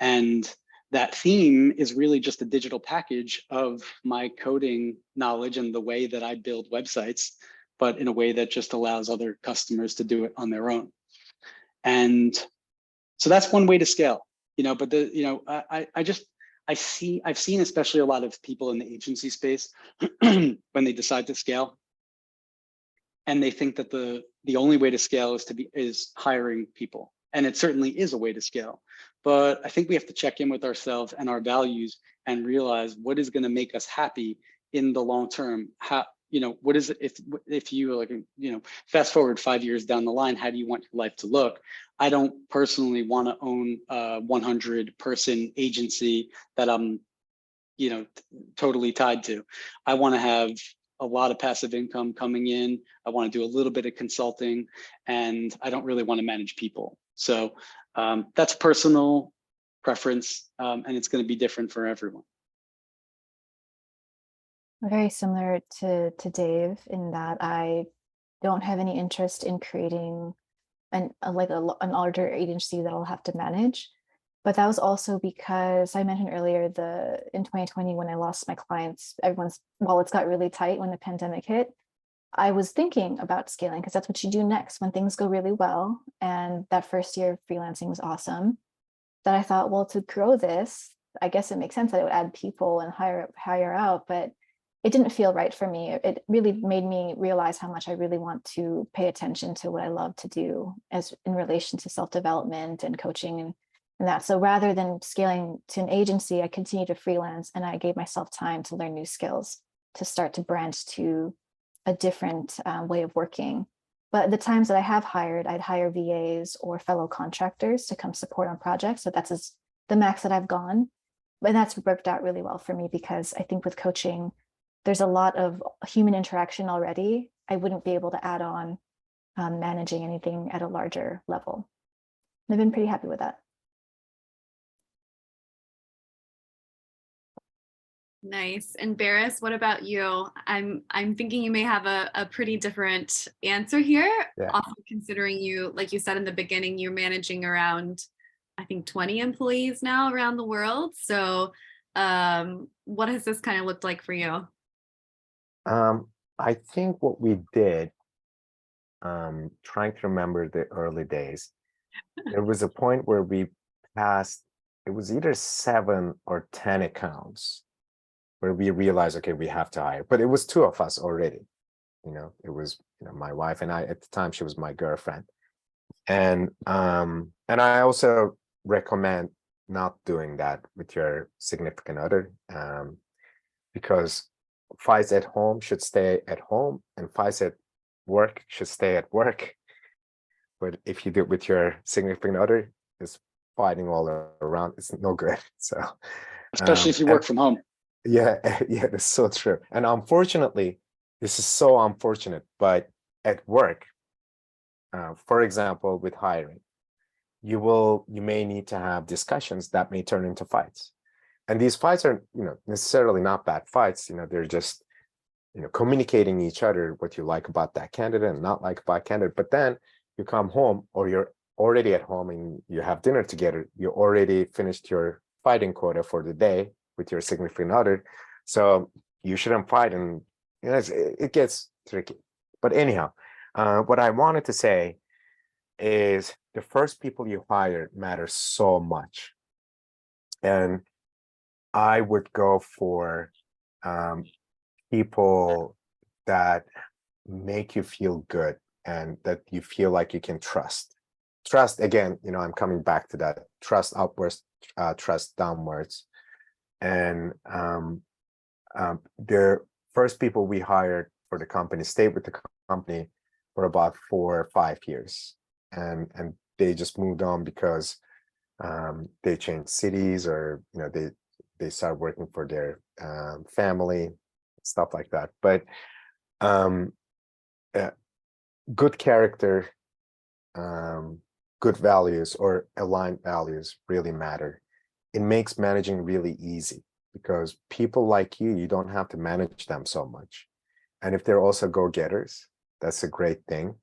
And that theme is really just a digital package of my coding knowledge and the way that I build websites, but in a way that just allows other customers to do it on their own. And so that's one way to scale, you know, but I've seen especially a lot of people in the agency space when they decide to scale, and they think that the only way to scale is hiring people. And it certainly is a way to scale. But I think we have to check in with ourselves and our values and realize what is going to make us happy in the long term. How, what is it if you like, fast forward 5 years down the line, how do you want your life to look? I don't personally want to own a 100-person agency that I'm, totally tied to. I want to have a lot of passive income coming in. I want to do a little bit of consulting, and I don't really want to manage people. So that's personal preference, and it's going to be different for everyone. Very similar to Dave in that I don't have any interest in creating an larger agency that I'll have to manage. But that was also because I mentioned earlier in 2020 when I lost my clients, everyone's wallets got really tight when the pandemic hit. I was thinking about scaling because that's what you do next when things go really well. And that first year of freelancing was awesome. That I thought, well, to grow this, I guess it makes sense that I would add people and hire out, but it didn't feel right for me. It really made me realize how much I really want to pay attention to what I love to do as in relation to self-development and coaching and that. So rather than scaling to an agency, I continued to freelance and I gave myself time to learn new skills, to start to branch to a different way of working. But the times that I have hired, I'd hire VAs or fellow contractors to come support on projects. So that's the max that I've gone. But that's worked out really well for me because I think with coaching, there's a lot of human interaction already. I wouldn't be able to add on managing anything at a larger level. And I've been pretty happy with that. Nice. And Barris, what about you? I'm thinking you may have a pretty different answer here. Yeah. Also considering you, like you said in the beginning, you're managing around, I think 20 employees now around the world. So what has this kind of looked like for you? I think what we did, trying to remember the early days, there was a point where we passed, it was either 7 or 10 accounts where we realized, okay, we have to hire, but it was 2 of us already. It was, my wife and I, at the time, she was my girlfriend. And I also recommend not doing that with your significant other, because fights at home should stay at home and fights at work should stay at work. But if you do it with your significant other, it's fighting all around. It's no good. So, especially if you work from home. Yeah, yeah, that's so true. And unfortunately, this is so unfortunate, but at work, for example, with hiring, you may need to have discussions that may turn into fights. And these fights are, necessarily not bad fights. They're just, communicating each other what you like about that candidate and not like about candidate. But then you come home or you're already at home and you have dinner together. You already finished your fighting quota for the day with your significant other. So you shouldn't fight. And it gets tricky. But anyhow, what I wanted to say is the first people you hire matter so much. And I would go for people that make you feel good and that you feel like you can trust. Trust, again, I'm coming back to that. Trust upwards, trust downwards. And the first people we hired for the company stayed with the company for about 4 or 5 years. And they just moved on because they changed cities or, they start working for their family, stuff like that. But good character, good values or aligned values really matter. It makes managing really easy because people like you don't have to manage them so much. And if they're also go-getters, that's a great thing.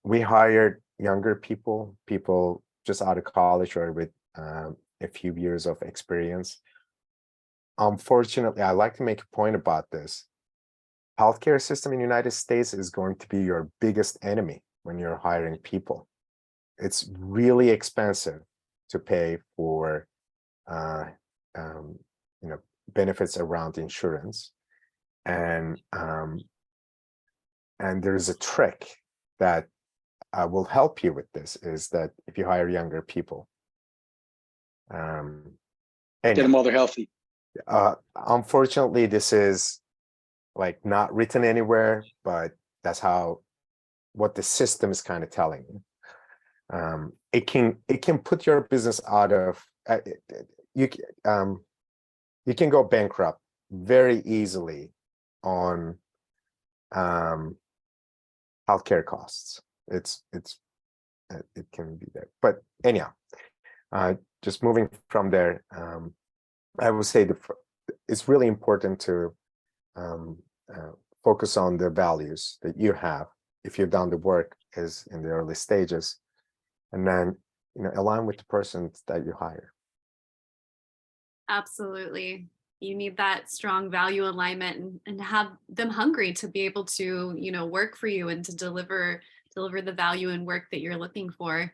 We hired younger people just out of college or with a few years of experience. Unfortunately, I like to make a point about this. Healthcare system in the United States is going to be your biggest enemy when you're hiring people. It's really expensive to pay for benefits around insurance. And there's a trick that will help you with this, is that if you hire younger people, Get them while they're healthy. Unfortunately, this is like not written anywhere, but that's how what the system is kind of telling you. It can put your business out of you you can go bankrupt very easily on healthcare costs. It can be there, but anyhow, just moving from there, I would say it's really important to focus on the values that you have if you've done the work is in the early stages, and then align with the person that you hire. Absolutely. You need that strong value alignment and have them hungry to be able to, work for you and to deliver the value and work that you're looking for.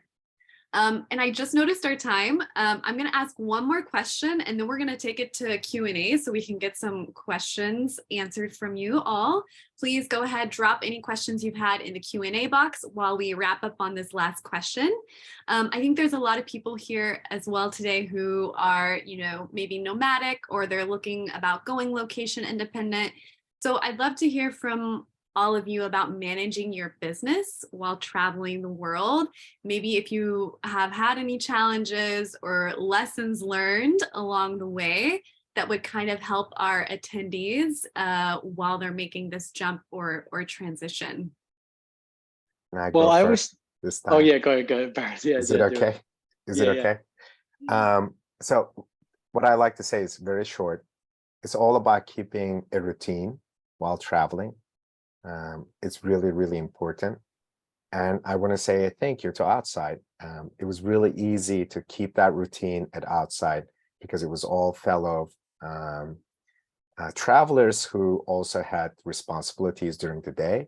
And I just noticed our time. I'm going to ask one more question, and then we're going to take it to Q&A so we can get some questions answered from you all. Please go ahead, drop any questions you've had in the Q&A box while we wrap up on this last question. I think there's a lot of people here as well today who are, maybe nomadic, or they're looking about going location independent. So I'd love to hear from all of you about managing your business while traveling the world. Maybe if you have had any challenges or lessons learned along the way that would kind of help our attendees while they're making this jump or transition. Can I Well, go I first was. this time? Oh yeah, go ahead, Barris. Yeah, Is it yeah, do okay? Is it Yeah, okay? So what I like to say is very short. It's all about keeping a routine while traveling. It's really, really important. And I want to say a thank you to Outside. It was really easy to keep that routine at Outside because it was all fellow travelers who also had responsibilities during the day.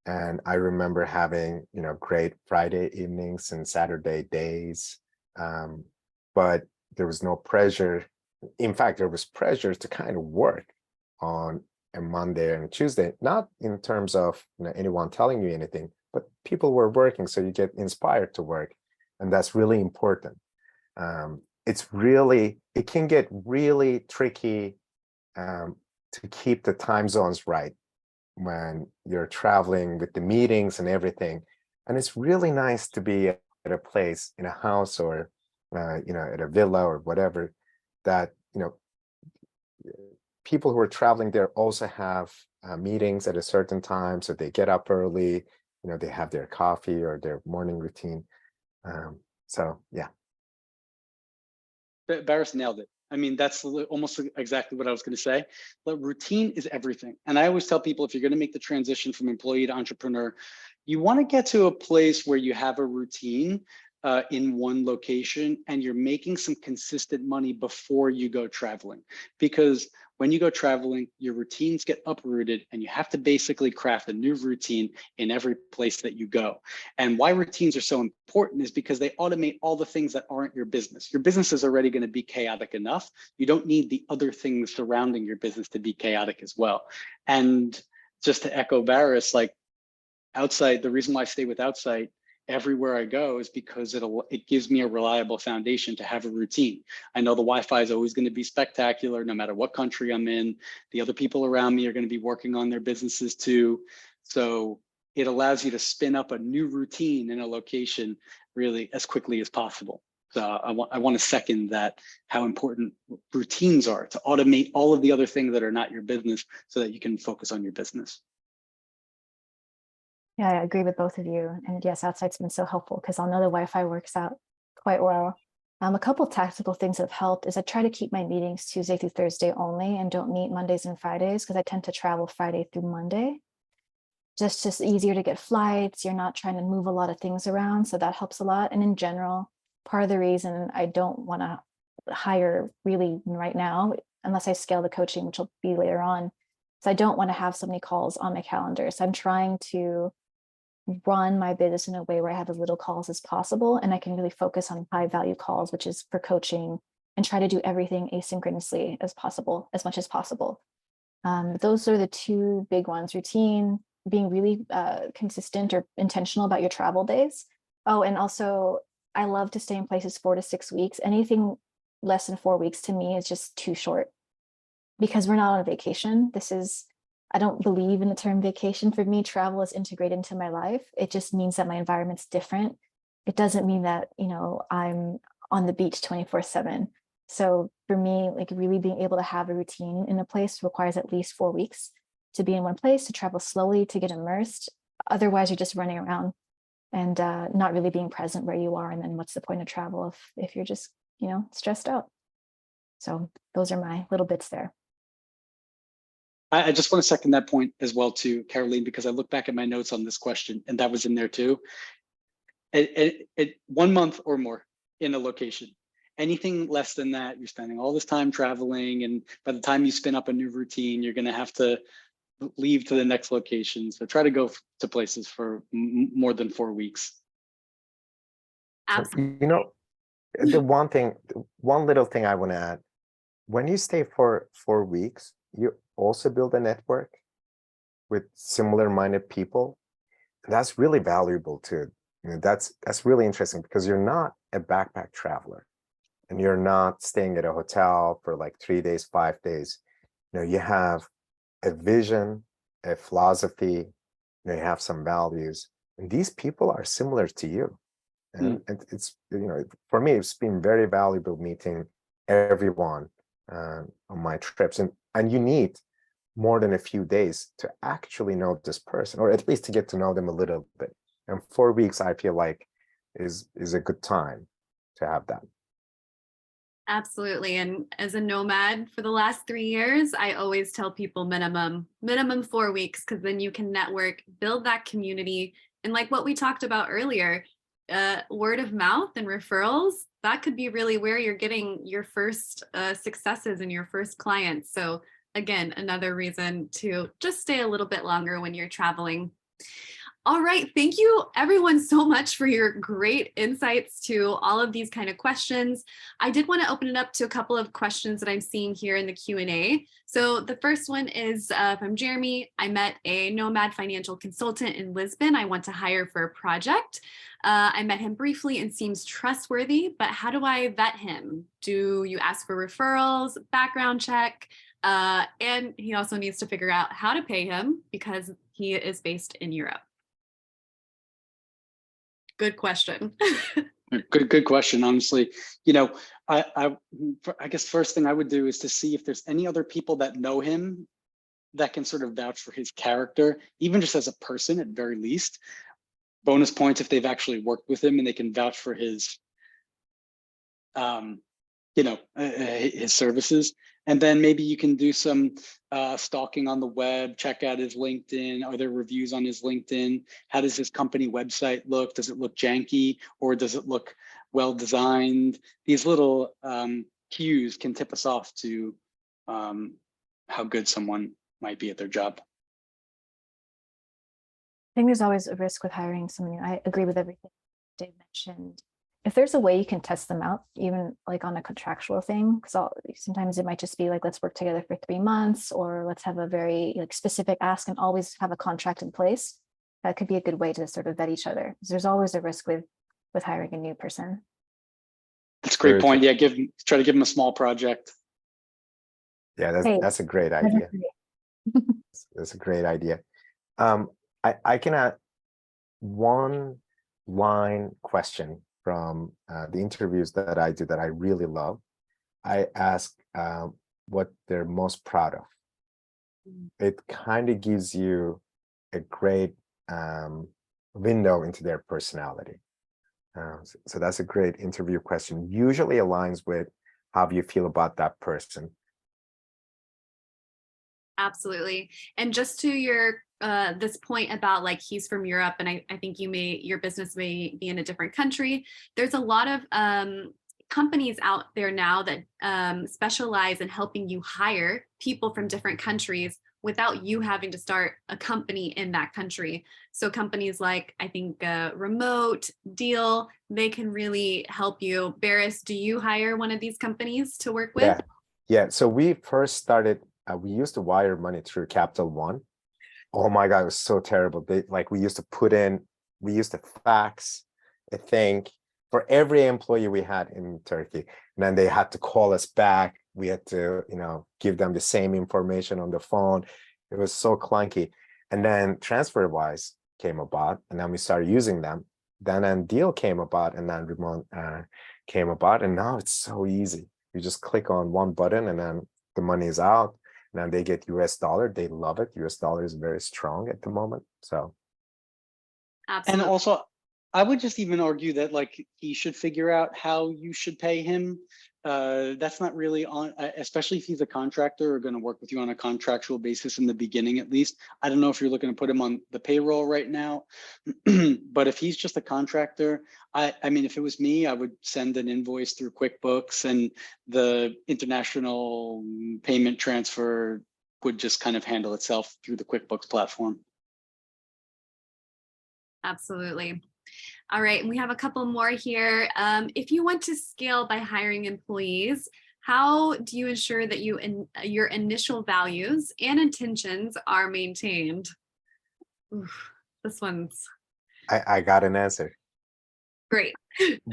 And I remember having, great Friday evenings and Saturday days. But there was no pressure. In fact, there was pressure to kind of work on a Monday and a Tuesday, not in terms of anyone telling you anything, but people were working, so you get inspired to work, and that's really important. It can get really tricky to keep the time zones right when you're traveling with the meetings and everything, and it's really nice to be at a place in a house or at a villa or whatever that people who are traveling there also have meetings at a certain time, so they get up early, they have their coffee or their morning routine. So yeah. Barris nailed it. I mean, that's almost exactly what I was going to say. But routine is everything. And I always tell people, if you're going to make the transition from employee to entrepreneur, you want to get to a place where you have a routine in one location and you're making some consistent money before you go traveling. Because when you go traveling, your routines get uprooted and you have to basically craft a new routine in every place that you go. And why routines are so important is because they automate all the things that aren't your business. Your business is already going to be chaotic enough. You don't need the other things surrounding your business to be chaotic as well. And just to echo Barris, like Outside, the reason why I stay with Outside everywhere I go is because it gives me a reliable foundation to have a routine. I know the Wi-Fi is always going to be spectacular, no matter what country I'm in. The other people around me are going to be working on their businesses too. So it allows you to spin up a new routine in a location really as quickly as possible. So I want to second that, how important routines are to automate all of the other things that are not your business so that you can focus on your business. Yeah, I agree with both of you. And yes, Outside's been so helpful because I'll know the Wi-Fi works out quite well. A couple tactical things that have helped is I try to keep my meetings Tuesday through Thursday only and don't meet Mondays and Fridays because I tend to travel Friday through Monday. Just easier to get flights. You're not trying to move a lot of things around. So that helps a lot. And in general, part of the reason I don't want to hire really right now, unless I scale the coaching, which will be later on, so I don't want to have so many calls on my calendar. So I'm trying to run my business in a way where I have as little calls as possible and I can really focus on high value calls, which is for coaching, and try to do everything asynchronously as possible, as much as possible. Those are the two big ones: routine, being really consistent or intentional about your travel days. Oh, and also I love to stay in places 4 to 6 weeks. Anything less than 4 weeks to me is just too short because we're not on a vacation. This is I don't believe in the term vacation. For me, travel is integrated into my life. It just means that my environment's different. It doesn't mean that, I'm on the beach 24/7. So for me, like really being able to have a routine in a place requires at least 4 weeks to be in one place, to travel slowly, to get immersed. Otherwise, you're just running around and not really being present where you are. And then what's the point of travel if you're just, stressed out? So those are my little bits there. I just want to second that point as well too, Caroline, because I look back at my notes on this question and that was in there too. 1 month or more in a location. Anything less than that, you're spending all this time traveling, and by the time you spin up a new routine, you're going to have to leave to the next location. So try to go to places for more than 4 weeks. Absolutely. You know, one little thing I want to add, when you stay for 4 weeks, you also build a network with similar minded people. That's really valuable too. That's really interesting because you're not a backpack traveler and you're not staying at a hotel for like 3 days, 5 days. You have a vision, a philosophy, you have some values, and these people are similar to you. And it's, for me, it's been very valuable meeting everyone on my trips. And you need more than a few days to actually know this person, or at least to get to know them a little bit. And 4 weeks, I feel like, is a good time to have that. Absolutely. And as a nomad for the last 3 years, I always tell people minimum 4 weeks, because then you can network, build that community. And like what we talked about earlier, word of mouth and referrals, that could be really where you're getting your first successes and your first clients. So again, another reason to just stay a little bit longer when you're traveling. All right, thank you everyone so much for your great insights to all of these kind of questions. I did want to open it up to a couple of questions that I'm seeing here in the Q&A. So the first one is from Jeremy. I met a nomad financial consultant in Lisbon. I want to hire for a project. I met him briefly and seems trustworthy, but how do I vet him? Do you ask for referrals, background check? And he also needs to figure out how to pay him because he is based in Europe. Good question. Good question. Honestly, I guess first thing I would do is to see if there's any other people that know him that can sort of vouch for his character, even just as a person at very least. Bonus points if they've actually worked with him and they can vouch for his, his services. And then maybe you can do some stalking on the web, check out his LinkedIn. Are there reviews on his LinkedIn? How does his company website look? Does it look janky or does it look well designed? These little cues can tip us off to how good someone might be at their job. I think there's always a risk with hiring someone. I agree with everything Dave mentioned. If there's a way you can test them out, even like on a contractual thing, because sometimes it might just be like, let's work together for 3 months, or let's have a very specific ask and always have a contract in place. That could be a good way to sort of vet each other. Because there's always a risk with hiring a new person. That's a great point. Yeah, try to give them a small project. Yeah, that's a great idea. That's a great idea. I can add one line question from the interviews that I do that I really love. I ask what they're most proud of. It kind of gives you a great window into their personality. So that's a great interview question. Usually aligns with how you feel about that person. Absolutely. And just to your this point about like he's from Europe, and I think your business may be in a different country. There's a lot of companies out there now that specialize in helping you hire people from different countries without you having to start a company in that country. So companies like, I think, Remote, Deal, they can really help you. Barris, do you hire one of these companies to work with? Yeah. So we first started, we used to wire money through Capital One. Oh my God, it was so terrible. We used to fax a thing for every employee we had in Turkey. And then they had to call us back. We had to, give them the same information on the phone. It was so clunky. And then TransferWise came about, and then we started using them. Then Deal came about, and then Remote came about, and now it's so easy. You just click on one button, and then the money is out. And then they get US dollar. They love it. US dollar is very strong at the moment. So, And Absolutely. also, I would just even argue that like he should figure out how you should pay him. That's not really on, especially if he's a contractor or going to work with you on a contractual basis in the beginning, at least. I don't know if you're looking to put him on the payroll right now, but if he's just a contractor, I mean, if it was me, I would send an invoice through QuickBooks, and the international payment transfer would just kind of handle itself through the QuickBooks platform. Absolutely. All right, and we have a couple more here. If you want to scale by hiring employees, how do you ensure that your initial values and intentions are maintained? Oof, this one's I got an answer. great.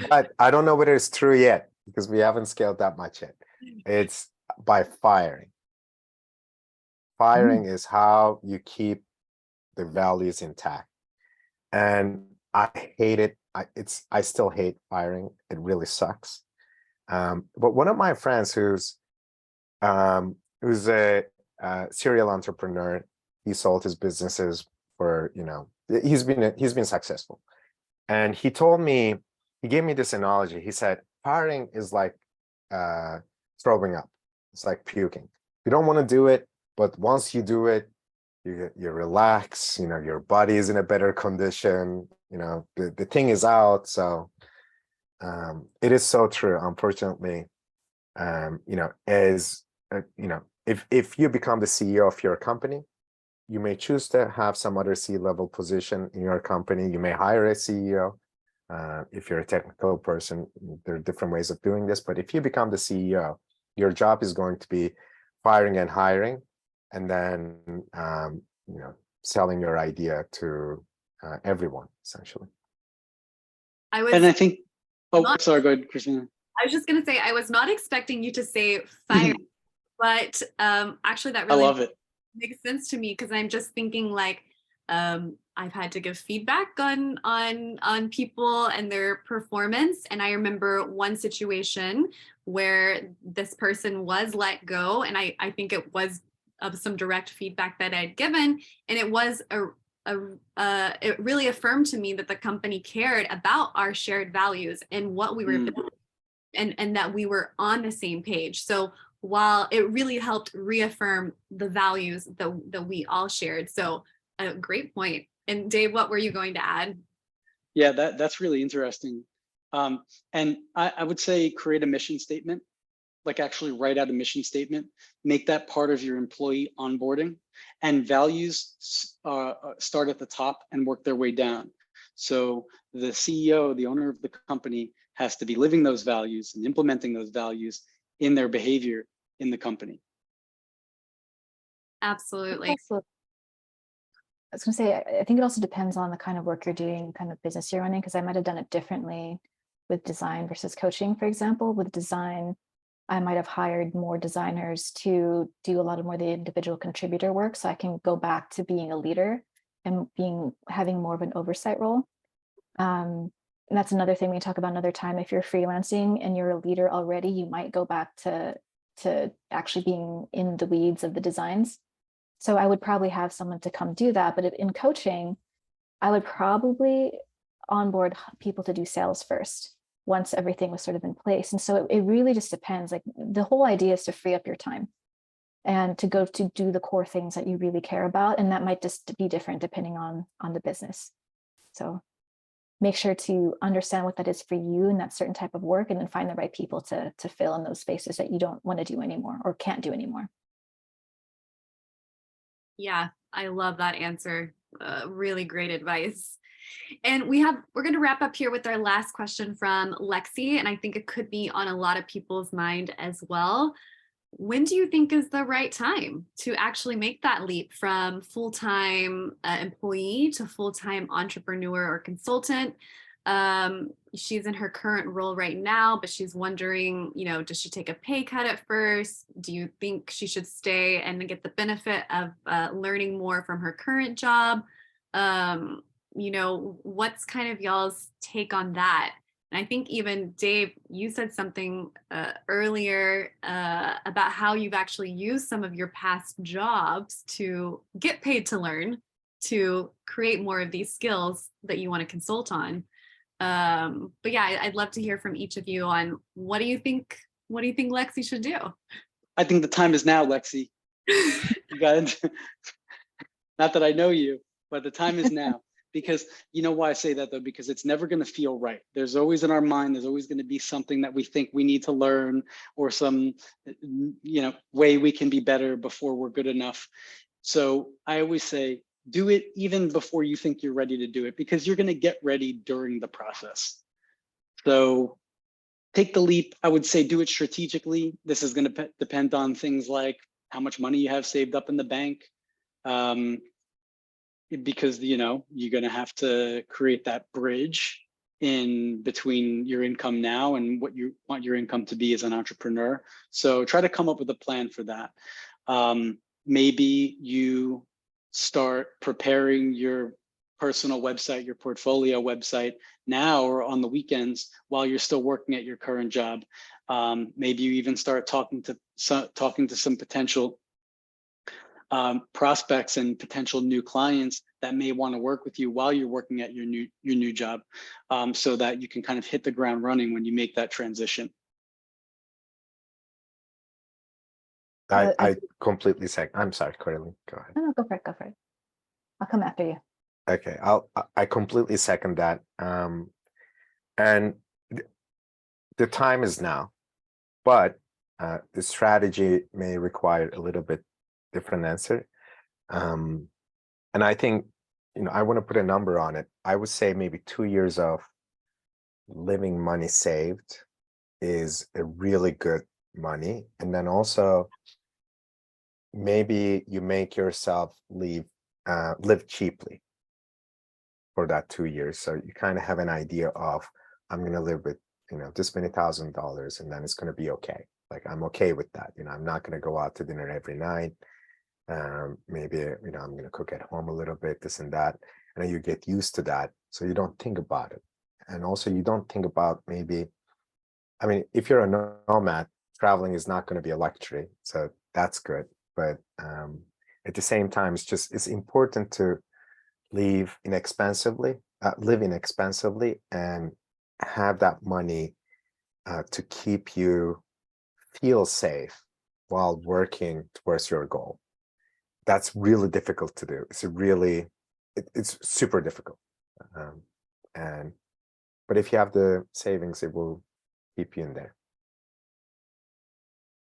But I don't know whether it's true yet, because we haven't scaled that much yet. It's by firing. Firing is how you keep the values intact. And I hate it. I still hate firing. It really sucks. But one of my friends who's a serial entrepreneur, he sold his businesses for, he's been successful. And he gave me this analogy. He said, firing is like throwing up. It's like puking. You don't want to do it, but once you do it, you relax, your body is in a better condition, the thing is out. So it is so true. Unfortunately, if you become the CEO of your company, you may choose to have some other C-level position in your company. You may hire a CEO. If you're a technical person, there are different ways of doing this. But if you become the CEO, your job is going to be firing and hiring, and then selling your idea to everyone, essentially. And I think, not- sorry, go ahead, Christina. I was just going to say, I was not expecting you to say fire, but actually that I really love it. makes sense to me, because I'm just thinking like I've had to give feedback on people and their performance. And I remember one situation where this person was let go, and I think it was of some direct feedback that I'd given, and it was it really affirmed to me that the company cared about our shared values and what we were building, and that we were on the same page. So while it really helped reaffirm the values that we all shared. So a great point. And Dave, what were you going to add? Yeah, that's really interesting. And I would say create a mission statement, like actually write out a mission statement, make that part of your employee onboarding, and values start at the top and work their way down. So the CEO, the owner of the company, has to be living those values and implementing those values in their behavior in the company. Absolutely. I was going to say, I think it also depends on the kind of work you're doing, kind of business you're running, because I might have done it differently with design versus coaching. For example, with design, I might have hired more designers to do a lot of more the individual contributor work, so I can go back to being a leader and having more of an oversight role. And that's another thing we talk about another time. If you're freelancing and you're a leader already, you might go back to actually being in the weeds of the designs. So I would probably have someone to come do that. But in coaching, I would probably onboard people to do sales first, once everything was sort of in place. And so it really just depends. Like, the whole idea is to free up your time and to go to do the core things that you really care about. And that might just be different depending on the business. So make sure to understand what that is for you in that certain type of work, and then find the right people to fill in those spaces that you don't want to do anymore or can't do anymore. Yeah, I love that answer. Really great advice. And we're going to wrap up here with our last question from Lexi, and I think it could be on a lot of people's mind as well. When do you think is the right time to actually make that leap from full-time employee to full-time entrepreneur or consultant? She's in her current role right now, but she's wondering, does she take a pay cut at first? Do you think she should stay and get the benefit of learning more from her current job? What's kind of y'all's take on that? And I think even Dave, you said something earlier about how you've actually used some of your past jobs to get paid to learn, to create more of these skills that you want to consult on. But yeah, I'd love to hear from each of you on what do you think Lexi should do? I think the time is now, Lexi. You got it. Not that I know you, but the time is now. Because you know why I say that though, because it's never going to feel right. There's always in our mind, there's always going to be something that we think we need to learn, or some, way we can be better before we're good enough. So I always say, do it even before you think you're ready to do it, because you're going to get ready during the process. So take the leap. I would say do it strategically. This is going to depend on things like how much money you have saved up in the bank. Because you're going to have to create that bridge in between your income now and what you want your income to be as an entrepreneur. So try to come up with a plan for that. Maybe you start preparing your personal website, your portfolio website now or on the weekends while you're still working at your current job. Maybe you even start talking to some potential prospects and potential new clients that may want to work with you while you're working at your new job, so that you can kind of hit the ground running when you make that transition. I completely second. I'm sorry, Coralie, go ahead. No, go for it. I'll come after you. Okay, I completely second that. And the time is now, but the strategy may require a little bit different answer. And I think, I want to put a number on it. I would say maybe 2 years of living money saved is a really good money. And then also maybe you make yourself live cheaply for that 2 years. So you kind of have an idea of, I'm going to live with, this many $1,000, and then it's going to be okay. Like, I'm okay with that. I'm not going to go out to dinner every night. Maybe, I'm going to cook at home a little bit, this and that. And then you get used to that. So you don't think about it. And also you don't think about if you're a nomad, traveling is not going to be a luxury. So that's good. But at the same time, it's important to live inexpensively, and have that money to keep you feel safe while working towards your goal. That's really difficult to do. It's super difficult. But if you have the savings, it will keep you in there.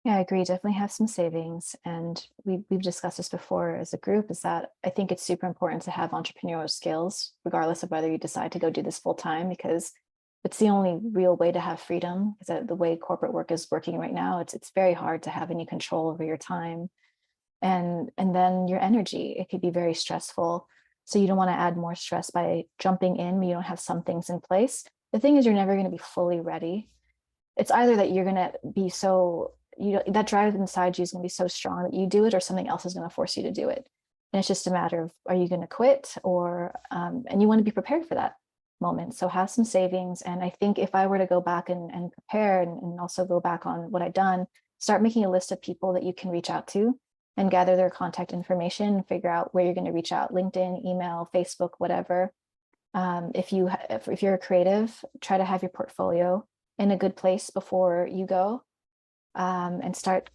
Yeah, I agree. Definitely have some savings. And we've discussed this before as a group, is that I think it's super important to have entrepreneurial skills, regardless of whether you decide to go do this full time, because it's the only real way to have freedom. Because the way corporate work is working right now, it's very hard to have any control over your time. And then your energy, it could be very stressful. So you don't want to add more stress by jumping in when you don't have some things in place. The thing is, you're never going to be fully ready. It's either that you're going to be that drive inside you is going to be so strong that you do it, or something else is going to force you to do it. And it's just a matter of, are you going to quit, or and you want to be prepared for that moment. So have some savings. And I think if I were to go back and prepare and also go back on what I've done, start making a list of people that you can reach out to and gather their contact information, figure out where you're going to reach out: LinkedIn, email, Facebook, whatever. If you're a creative, try to have your portfolio in a good place before you go, and start,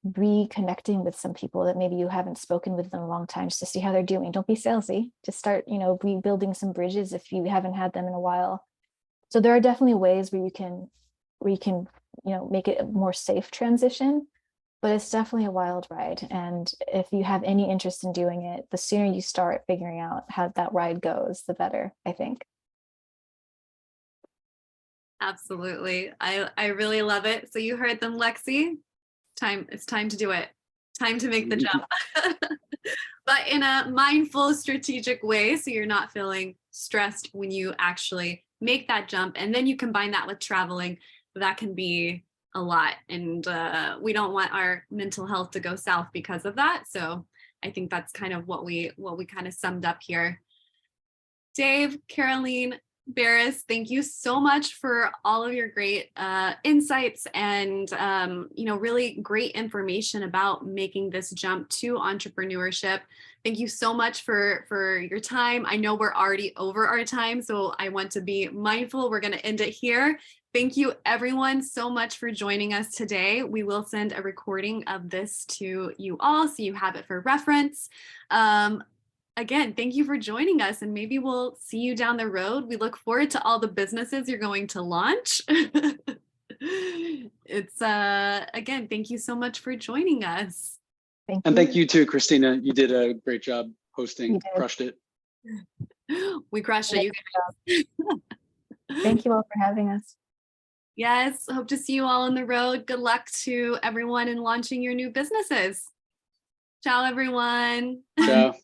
reconnecting with some people that maybe you haven't spoken with in a long time, just to see how they're doing. Don't be salesy. Just start, rebuilding some bridges if you haven't had them in a while. So there are definitely ways where you can, make it a more safe transition. But it's definitely a wild ride. And if you have any interest in doing it, the sooner you start figuring out how that ride goes, the better, I think. Absolutely. I really love it. So you heard them, Lexi. It's time to do it. Time to make the jump. But in a mindful, strategic way, so you're not feeling stressed when you actually make that jump. And then you combine that with traveling, that can be a lot. And we don't want our mental health to go south because of that. So I think that's kind of what we kind of summed up here. Dave, Caroline, Barris, thank you so much for all of your great insights and really great information about making this jump to entrepreneurship. Thank you so much for your time. I know we're already over our time, so I want to be mindful. We're going to end it here. Thank you everyone so much for joining us today. We will send a recording of this to you all so you have it for reference. Again, thank you for joining us, and maybe we'll see you down the road. We look forward to all the businesses you're going to launch. It's again, thank you so much for joining us. And thank you too, Christina. You did a great job hosting, crushed it. We crushed it. Thank you all for having us. Yes, hope to see you all on the road. Good luck to everyone in launching your new businesses. Ciao, everyone. Ciao.